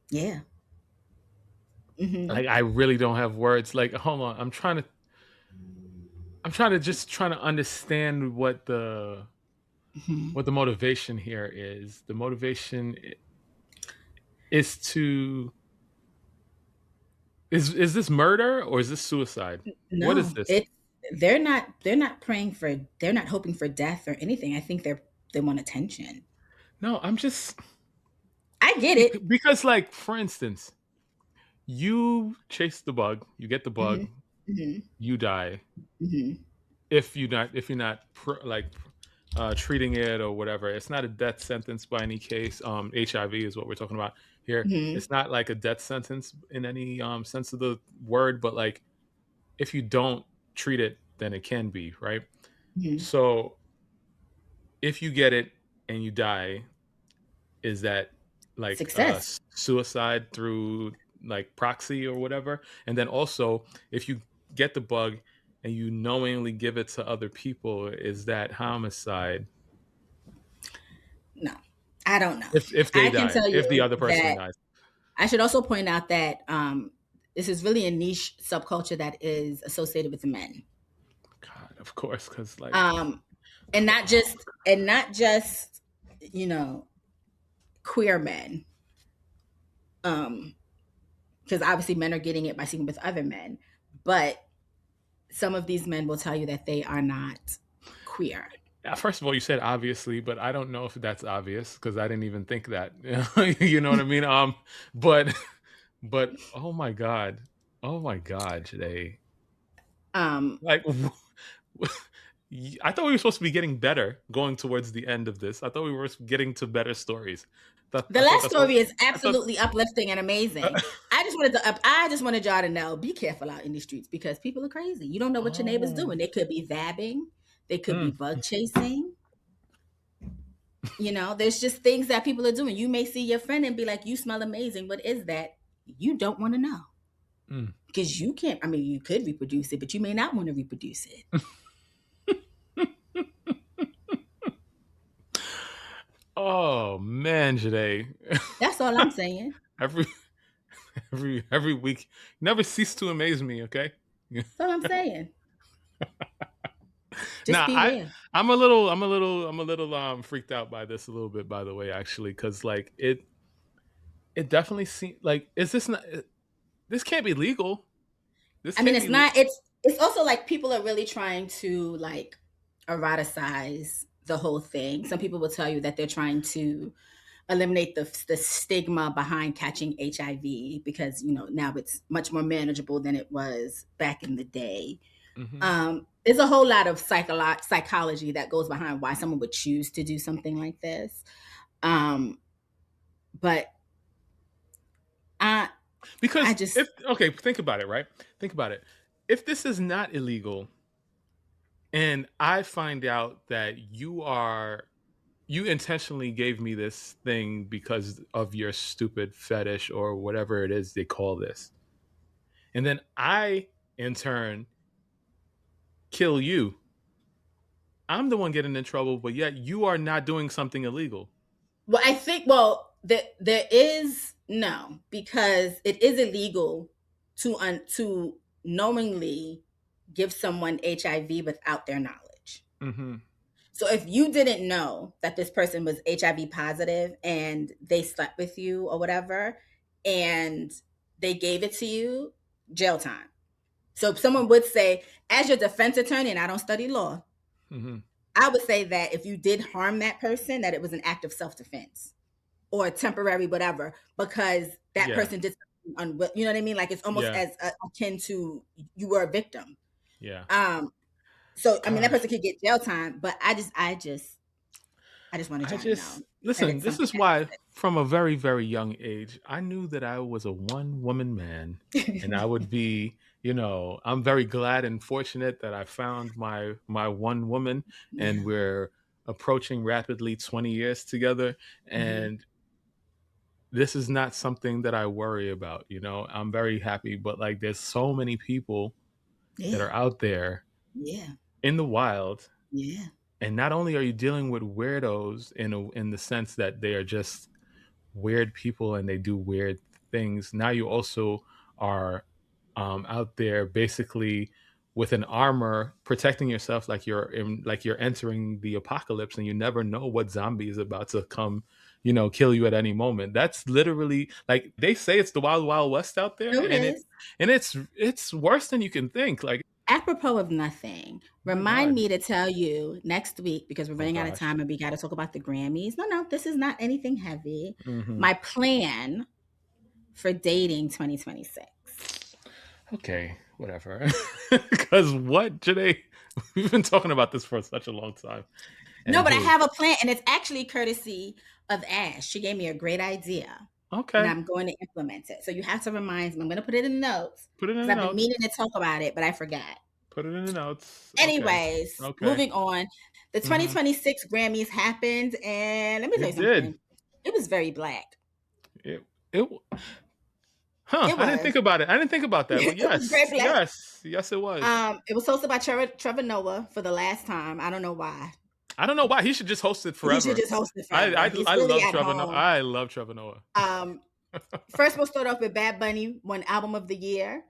yeah. Mm-hmm. Like, I really don't have words. Like, hold on. I'm trying to understand what the motivation here is. The motivation is to is this murder or is this suicide? No, what is this? They're not hoping for death or anything. I think they want attention. No, I get it. Because, like, for instance, you chase the bug, you get the bug, you die. Mm-hmm. If you're not treating it or whatever, it's not a death sentence by any case. HIV is what we're talking about here. Mm-hmm. It's not like a death sentence in any sense of the word, but like if you don't treat it, then it can be, right? Mm-hmm. So if you get it and you die, is that like suicide through like proxy or whatever? And then also, if you get the bug and you knowingly give it to other people, is that homicide? No, I don't know. If they die, if the other person dies. I should also point out that this is really a niche subculture that is associated with men. God, of course, because like and not just queer men, because obviously men are getting it by sleeping with other men, but some of these men will tell you that they are not queer. First of all, you said obviously, but I don't know if that's obvious because I didn't even think that. You know what I mean? But oh my god, today. Like, I thought we were supposed to be getting better going towards the end of this. I thought we were getting to better stories. The last story is absolutely uplifting and amazing. I just wanted y'all to know, be careful out in these streets because people are crazy. You don't know what your neighbor's doing. They could be vabbing. They could be bug chasing. You know, there's just things that people are doing. You may see your friend and be like, you smell amazing. What is that? You don't want to know. Because you can't, I mean, you could reproduce it, but you may not want to reproduce it. Oh man, Joyhdae. That's all I'm saying. every week, never cease to amaze me. Okay, that's all I'm saying. Just I'm a little freaked out by this a little bit, by the way, actually, because like it definitely seems like this can't be legal. I mean, it's not. It's also like people are really trying to like eroticize the whole thing. Some people will tell you that they're trying to eliminate the stigma behind catching HIV because, you know, now it's much more manageable than it was back in the day. There's a whole lot of psychology that goes behind why someone would choose to do something like this. But because think about it, right? Think about it. If this is not illegal and I find out that you intentionally gave me this thing because of your stupid fetish or whatever it is they call this, and then I, in turn, kill you, I'm the one getting in trouble, but yet you are not doing something illegal. Well, I think, there is no, because it is illegal to knowingly give someone HIV without their knowledge. So if you didn't know that this person was HIV positive and they slept with you or whatever, and they gave it to you, jail time. So if someone would say, as your defense attorney, and I don't study law, I would say that if you did harm that person, that it was an act of self-defense or temporary whatever, because that person did something you know what I mean? Like it's almost as akin to you were a victim. So I mean, that person could get jail time, but I just wanted you to know. Listen, this is why from a very, very young age, I knew that I was a one-woman man and I would be, you know, I'm very glad and fortunate that I found my one woman and we're approaching rapidly 20 years together. And this is not something that I worry about, you know. I'm very happy, but like there's so many people that are out there in the wild. And not only are you dealing with weirdos in the sense that they are just weird people and they do weird things, now you also are out there basically with an armor protecting yourself like you're entering the apocalypse and you never know what zombie is about to come, you know, kill you at any moment. That's literally, like, they say it's the wild, wild west out there. And it's worse than you can think. Like, apropos of nothing, remind me to tell you next week, because we're running out of time and we got to talk about the Grammys. No, this is not anything heavy. My plan for dating 2026. Okay, whatever. Because what, Joyhdae? We've been talking about this for such a long time. No, but I have a plan, and it's actually courtesy of Ash. She gave me a great idea. Okay. And I'm going to implement it. So you have to remind me. I'm going to put it in the notes. I've been meaning to talk about it, but I forgot. Put it in the notes. Anyways, moving on. The 2026 Grammys happened, and let me tell you something. It was very black. I didn't think about it. I didn't think about that. But yes, yes, it was. It was hosted by Trevor Noah for the last time. I don't know why. I don't know why. He should just host it forever. He should just host it forever. I love Trevor Noah. I love Trevor Noah. First, we'll start off with Bad Bunny, won Album of the Year.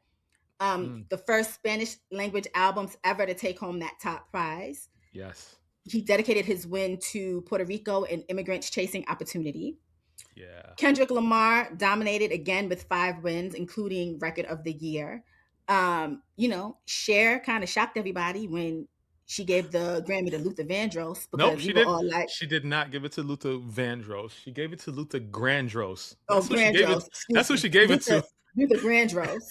The first Spanish language albums ever to take home that top prize. Yes. He dedicated his win to Puerto Rico and immigrants chasing opportunity. Yeah. Kendrick Lamar dominated again with 5 wins, including Record of the Year. You know, Cher kind of shocked everybody when she gave the Grammy to Luther Vandross. Nope, she didn't. She did not give it to Luther Vandross. She gave it to Luther Grandros. Grandros. That's who she gave it to. Luther Grandros.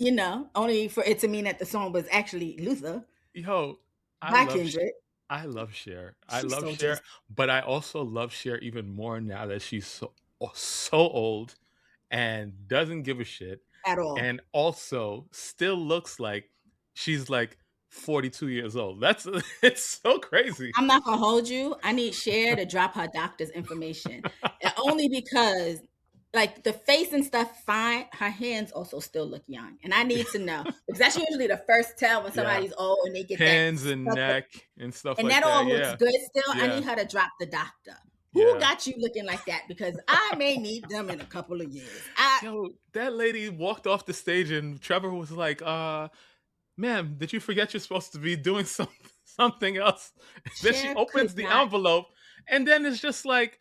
You know, only for it to mean that the song was actually Luther. Yo, by Kendrick. I love Cher. I She's love so Cher, just but I also love Cher even more now that she's so old and doesn't give a shit, at all. and also still looks like she's like 42 years old. That's it's so crazy. I'm not gonna hold you. I need Cher to drop her doctor's information, and only because, like, the face and stuff, fine. Her hands also still look young, and I need to know because that's usually the first tell when somebody's old and they get hands that and neck and stuff and like that that. all looks Yeah, good still. I yeah, need her to drop the doctor. Who yeah. got you looking like that? Because I may need them in a couple of years. Yo, that lady walked off the stage and Trevor was like, ma'am, did you forget you're supposed to be doing something else? Then she opens the envelope and then it's just like,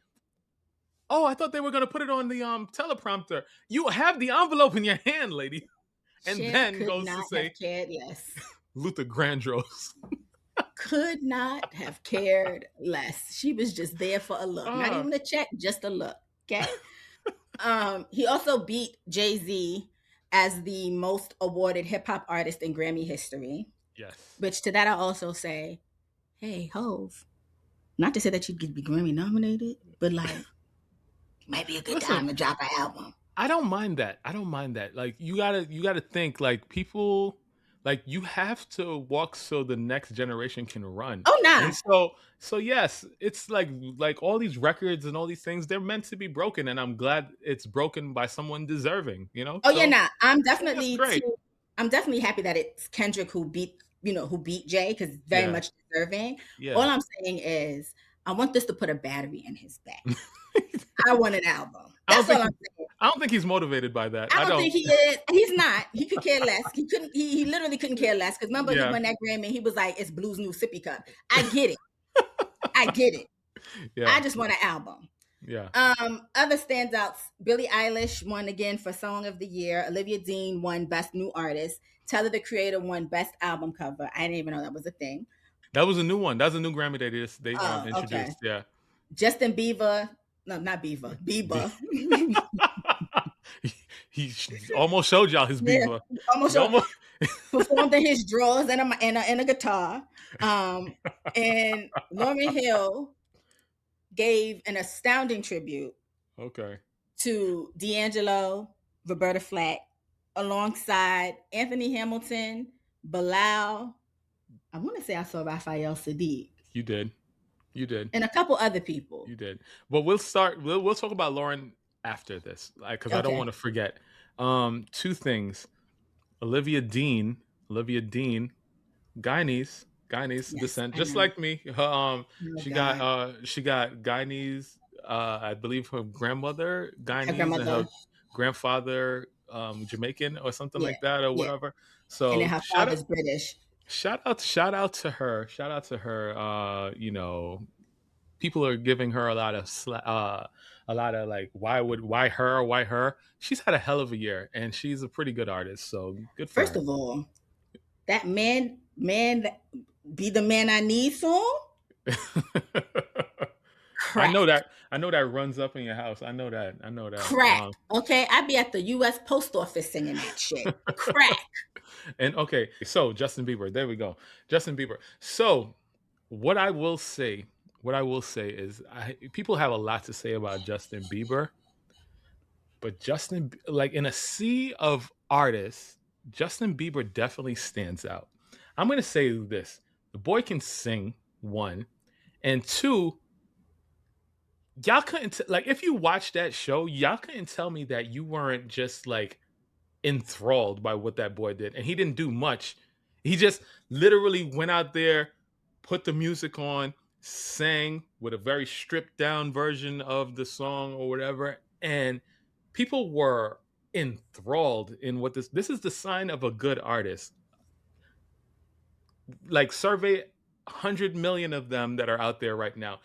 oh, I thought they were going to put it on the teleprompter. You have the envelope in your hand, lady. And Cher then goes to say, cared, yes. Luther Vandross. Could not have cared less. She was just there for a look. Not even a check, just a look. Okay. He also beat Jay-Z as the most awarded hip-hop artist in Grammy history. Yes. Which to that I also say, hey, Hove, not to say that you'd be Grammy nominated, but like, might be a good time to drop an album. I don't mind that. Like, you gotta think, like, people, like, you have to walk so the next generation can run. Oh, nah. And so yes, it's like all these records and all these things, they're meant to be broken, and I'm glad it's broken by someone deserving, you know? Oh, so, yeah, nah. I'm definitely happy that it's Kendrick who beat Jay, because very much deserving. Yeah. All I'm saying is I want this to put a battery in his back. I want an album. That's all I'm saying. I don't think he's motivated by that. I don't think he is. He's not. He could care less. He couldn't. He literally couldn't care less. Because remember, he won that Grammy. He was like, "It's Blue's new sippy cup." I get it. I get it. Yeah. I just want an album. Yeah. Other standouts: Billie Eilish won again for Song of the Year. Olivia Dean won Best New Artist. Tyler the Creator won Best Album Cover. I didn't even know that was a thing. That was a new one. That's a new Grammy they introduced. Okay. Yeah. Justin Bieber. No, not Beaver. Bieber. he almost showed y'all his Bieber. Yeah, almost performed in his drawers and a guitar. And Lauryn Hill gave an astounding tribute. Okay. To D'Angelo, Roberta Flack, alongside Anthony Hamilton, Bilal. I want to say I saw Raphael Sadiq. You did. And a couple other people. You did. But we'll talk about Lauryn after this, because I don't want to forget. Two things. Olivia Dean, Guyanese descent, just like me. She got Guyanese. I believe her grandmother Guyanese and her grandfather Jamaican or something like that or whatever. So and then her father's British. Shout out to her. You know, people are giving her a lot of like, why her? She's had a hell of a year, and she's a pretty good artist. So good for her. First of all, that man, be the man I need song. I know that runs up in your house. I know that. Crack. Okay, I'd be at the U.S. Post Office singing that shit. Crack. And okay, so Justin Bieber. There we go. Justin Bieber. So what I will say is, people have a lot to say about Justin Bieber, but like, in a sea of artists, Justin Bieber definitely stands out. I'm going to say this. The boy can sing, one. And two, y'all couldn't, like, if you watch that show, y'all couldn't tell me that you weren't just, like, enthralled by what that boy did. And he didn't do much. He just literally went out there, put the music on, sang with a very stripped down version of the song or whatever, and people were enthralled in what this is the sign of a good artist. Like, survey 100 million of them that are out there right now.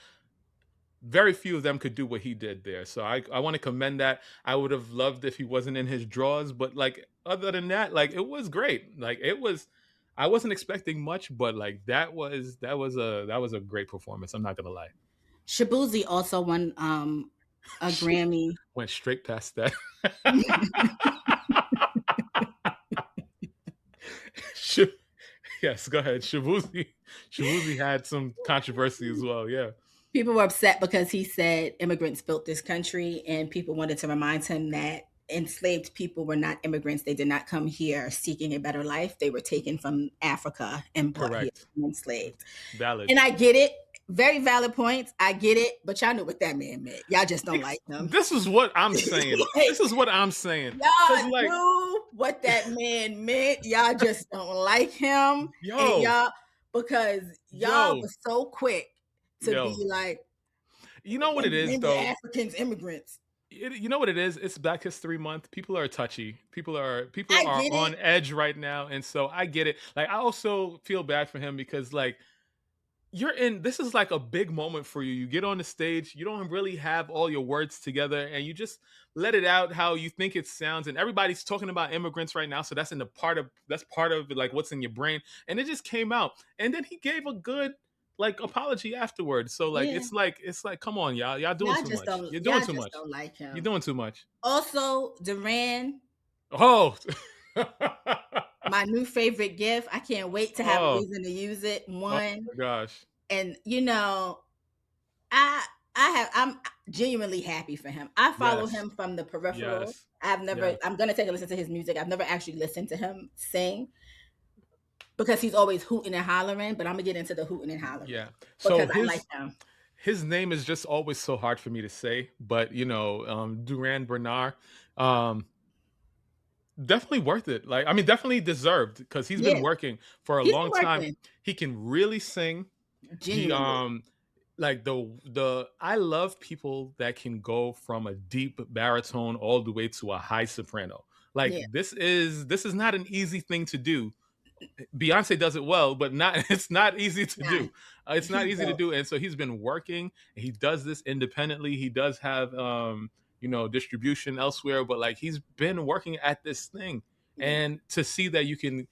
Very few of them could do what he did there. So I want to commend that. I would have loved if he wasn't in his drawers, but like, other than that, like, it was great. Like, I wasn't expecting much, but like, that was a great performance. I'm not gonna lie. Shabuzi also won a Grammy. Went straight past that. Yes, go ahead. Shabuzi had some controversy as well. Yeah. People were upset because he said immigrants built this country, and people wanted to remind him that enslaved people were not immigrants. They did not come here seeking a better life. They were taken from Africa and brought here and enslaved. Valid. And I get it. Very valid points. I get it. But y'all know what that man meant. Y'all just don't like him. This is what I'm saying. This is what I'm saying. Y'all knew what that man meant. Y'all just don't like him. And y'all, because y'all was so quick to be like, you know what it is, though? Africans, immigrants. You know what it is? It's Black History Month. People are touchy. People are on edge right now, and so I get it. Like, I also feel bad for him because, like, this is like a big moment for you. You get on the stage, you don't really have all your words together, and you just let it out how you think it sounds. And everybody's talking about immigrants right now, so that's part of like what's in your brain. And it just came out, and then he gave a good like apology afterwards. So like it's like come on, y'all doing too much. You're doing too much. Don't like him. You're doing too much. Also, Duran. Oh. My new favorite gift. I can't wait to have a reason to use it. One. Oh my gosh. And you know, I'm genuinely happy for him. I follow him from the peripheral. Yes. I'm gonna take a listen to his music. I've never actually listened to him sing because he's always hooting and hollering, but I'm gonna get into the hooting and hollering. Yeah. Because I like him. His name is just always so hard for me to say, but you know, Duran Bernard. Definitely worth it. Like, I mean, definitely deserved because he's been working for a long time. He can really sing. Genuinely. I love people that can go from a deep baritone all the way to a high soprano. Like this is not an easy thing to do. Beyonce does it well, but it's not easy to do. It's not easy to do. And so he's been working. He does this independently. He does have distribution elsewhere, but like he's been working at this thing. And to see that you can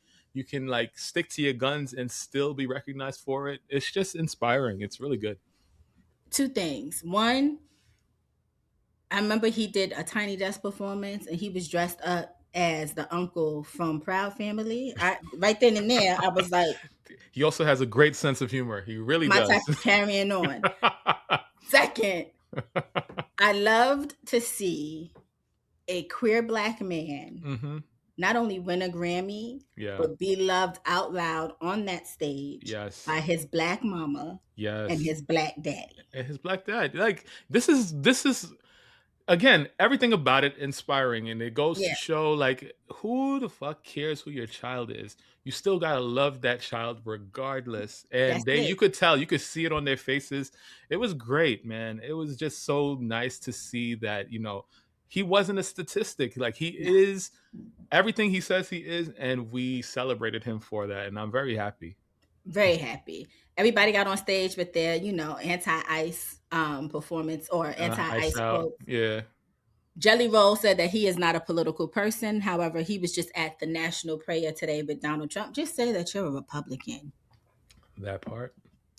like stick to your guns and still be recognized for it, it's just inspiring. It's really good. Two things. One, I remember he did a Tiny Desk performance and he was dressed up as the uncle from Proud Family. Right then and there, I was like, he also has a great sense of humor. He really does. My type of carrying on. Second, I loved to see a queer Black man not only win a Grammy, but be loved out loud on that stage by his Black mama and his Black daddy. And his Black dad. Like, this is again, everything about it inspiring, and it goes to show like who the fuck cares who your child is. You still gotta love that child regardless. And you could tell, you could see it on their faces. It was great, man. It was just so nice to see that, he wasn't a statistic. Like, he is everything he says he is, and we celebrated him for that. And I'm very happy. Very happy. Everybody got on stage with their, anti-ICE performance or anti-ICE quote. Yeah. Jelly Roll said that he is not a political person. However, he was just at the national prayer today with Donald Trump. Just say that you're a Republican. That part.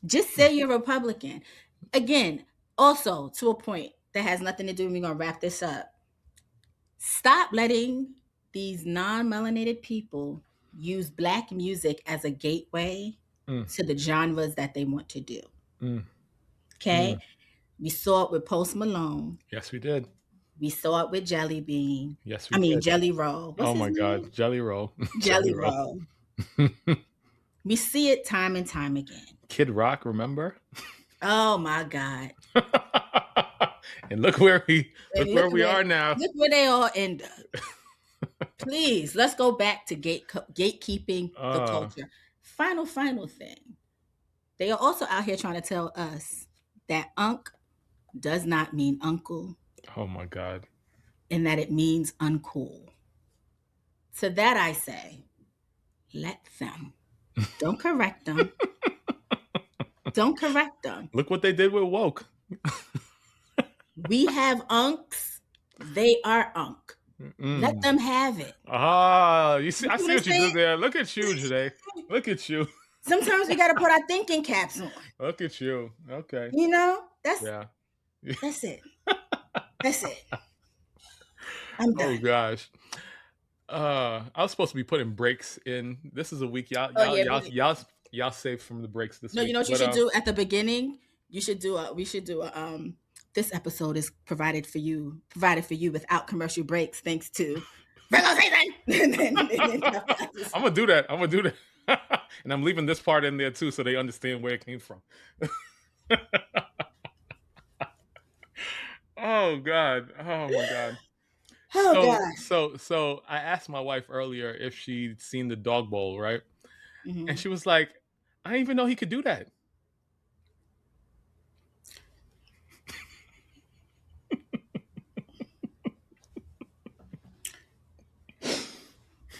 Just say you're a Republican. Again, also to a point that has nothing to do, we're going to wrap this up. Stop letting these non-melanated people use Black music as a gateway to the genres that they want to do. Okay? We saw it with Post Malone. Yes, we did. We saw it with Jelly Bean. Yes, we did. Jelly Roll. What's my God. Jelly Roll. Jelly Roll. We see it time and time again. Kid Rock, remember? Oh my God. And look where we are now. Look where they all end up. Please, let's go back to gatekeeping the culture. Final thing. They are also out here trying to tell us that unk does not mean uncle. Oh my God. And that it means uncool. To that I say, let them. Don't correct them. Don't correct them. Look what they did with woke. We have unks. They are unk. Let them have it. You see, I see what you did there. Look at you, Joyhdae. Look at you. Sometimes we got to put our thinking caps on. Look at you. Okay. That's it. That's it. I'm done. Oh gosh. I was supposed to be putting breaks in. This is a week y'all save from the breaks this week. No, you know what you should do at the beginning? We should do this episode is provided for you without commercial breaks, thanks to Virgo season. I'm gonna do that. And I'm leaving this part in there too, so they understand where it came from. Oh God! Oh my God! So I asked my wife earlier if she'd seen the dog bowl, right? Mm-hmm. And she was like, "I didn't even know he could do that."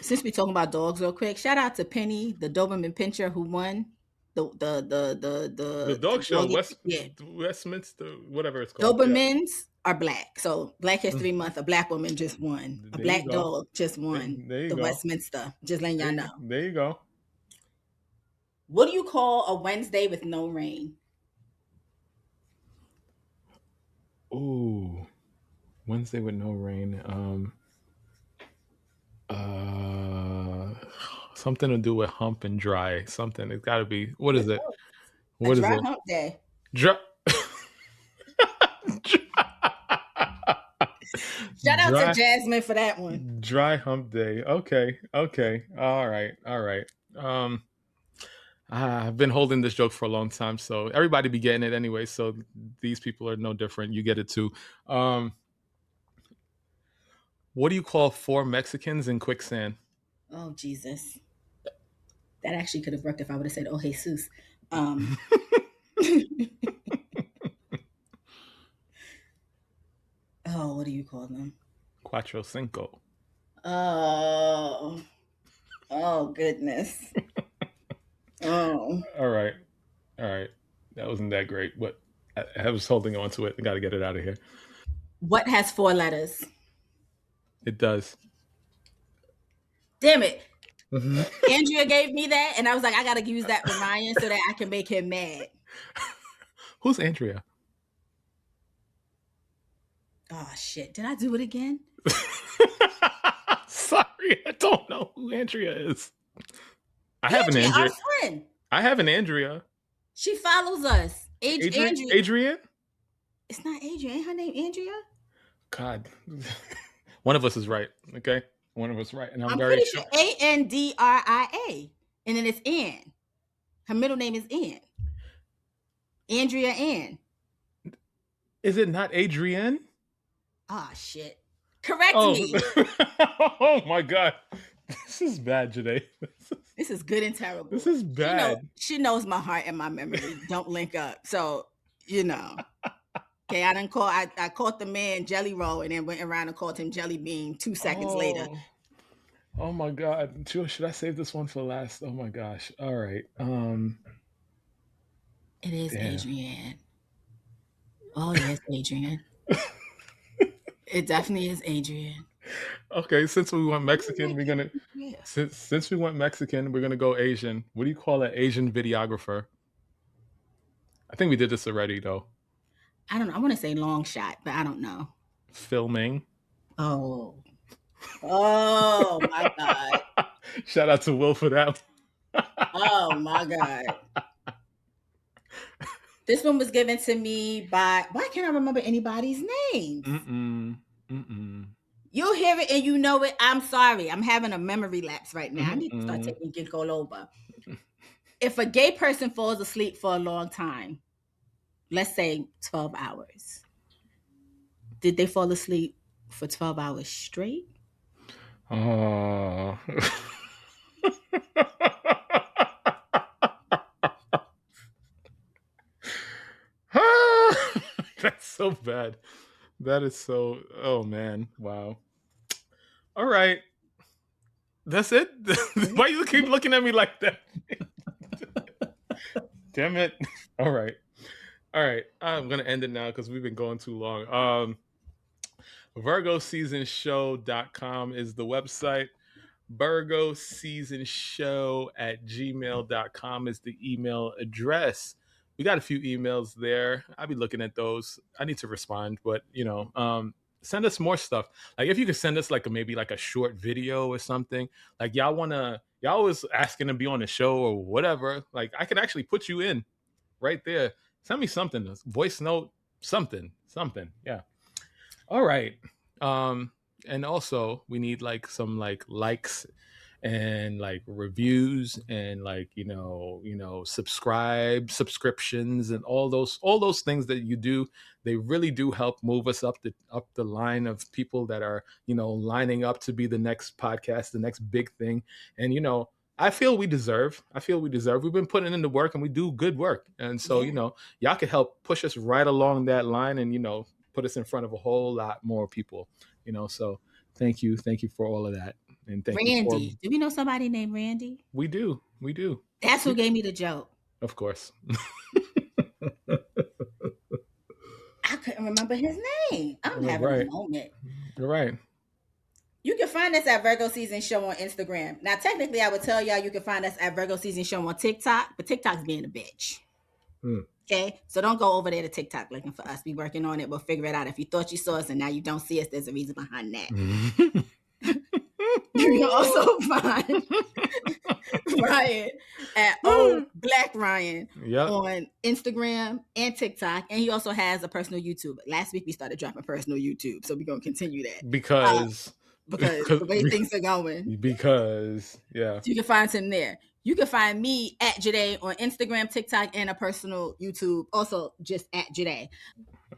Since we're talking about dogs real quick, shout out to Penny, the Doberman Pinscher, who won the dog show, Westminster, whatever it's called. Dobermans are black. So Black History Month, a black woman just won. A black dog just won the Westminster. Just letting y'all know. There you go. What do you call a Wednesday with no rain? Ooh, Wednesday with no rain. Something to do with hump and dry. Something. It's got to be. What is it? What is it? Hump day. Shout out to Jasmine for that one. Dry hump day. Okay. All right. I've been holding this joke for a long time, so everybody be getting it anyway. So these people are no different. You get it too. What do you call 4 Mexicans in quicksand? Oh, Jesus. That actually could have worked if I would have said, oh, Jesus. Oh, what do you call them? Cuatro Cinco. Oh, goodness. Oh. All right. That wasn't that great, but I was holding on to it. I got to get it out of here. What has 4 letters? It does. Damn it. Mm-hmm. Andrea gave me that, and I was like, I got to use that for Ryan so that I can make him mad. Who's Andrea? Oh, shit. Did I do it again? Sorry, I don't know who Andrea is. I have an Andrea. Our friend. I have an Andrea. She follows us. Adrian? It's not Adrian. Ain't her name Andrea? God. One of us is right, okay? One of us right. And I'm very sure. Andria. And then it's Ann. Her middle name is Ann. Andrea Ann. Is it not Adrienne? Ah, shit. Correct me. Oh, my God. This is bad, Joyhdae. This is good and terrible. This is bad. She knows my heart and my memory don't link up. So, Okay, I caught the man Jelly Roll and then went around and called him Jelly Bean 2 seconds later. Oh my God. Should I save this one for last? Oh my gosh. All right. It is Adrienne. Oh, yes, Adrienne. It definitely is Adrienne. Okay, since we went Mexican, we're gonna since we went Mexican, we're gonna go Asian. What do you call an Asian videographer? I think we did this already though. I don't know. I want to say long shot, but I don't know. Filming. Oh my God. Shout out to Will for that. Oh my God. This one was given to me by, why can't I remember anybody's names? You'll hear it and you know it. I'm sorry. I'm having a memory lapse right now. I need to start taking ginkgo loba. If a gay person falls asleep for a long time, let's say 12 hours, did they fall asleep for 12 hours straight? Oh. That's so bad. That is so, oh man. Wow. All right. That's it? Why you keep looking at me like that? Damn it. All right. I'm going to end it now because we've been going too long. VirgoSeasonShow.com is the website. VirgoSeasonShow@gmail.com is the email address. We got a few emails there. I'll be looking at those. I need to respond, but send us more stuff. Like if you could send us like maybe like a short video or something. Like y'all always asking to be on the show or whatever. Like I could actually put you in right there. Send me something, a voice note, something. Yeah. All right. And also we need like some like likes and like reviews and like subscriptions and all those things that you do. They really do help move us up the line of people that are lining up to be the next podcast, the next big thing. And I feel we deserve. We've been putting in the work and we do good work. And so y'all can help push us right along that line and put us in front of a whole lot more people. So thank you for all of that. And thank Randy. you. Do we know somebody named Randy? We do. That's who gave me the joke. Of course. I couldn't remember his name. I'm having a moment. You're right. You can find us at Virgo Season Show on Instagram. Now, technically, I would tell y'all you can find us at Virgo Season Show on TikTok, but TikTok's being a bitch. Okay? So don't go over there to TikTok looking for us. We working on it. We'll figure it out. If you thought you saw us and now you don't see us, there's a reason behind that. You can also find Ryan at Black Ryan on Instagram and TikTok. And he also has a personal YouTube. Last week we started dropping personal YouTube, so we're going to continue that. Because the way things are going. Because, yeah. You can find him there. You can find me at Joyhdae on Instagram, TikTok, and a personal YouTube. Also, just at Joyhdae.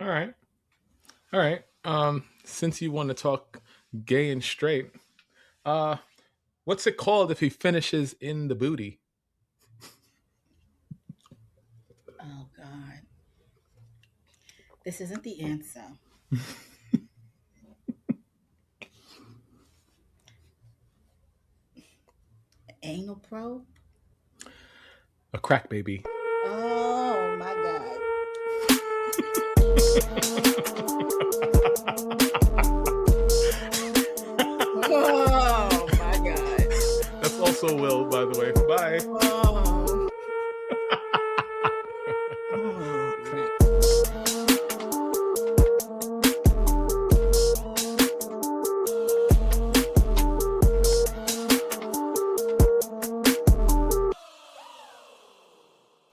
All right. Since you want to talk gay and straight, what's it called if he finishes in the booty? Oh, God. This isn't the answer. Anal probe? A crack baby. Oh, my God. Oh, my God. That's also Will, by the way. Bye. Oh.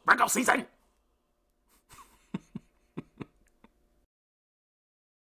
Virgo season.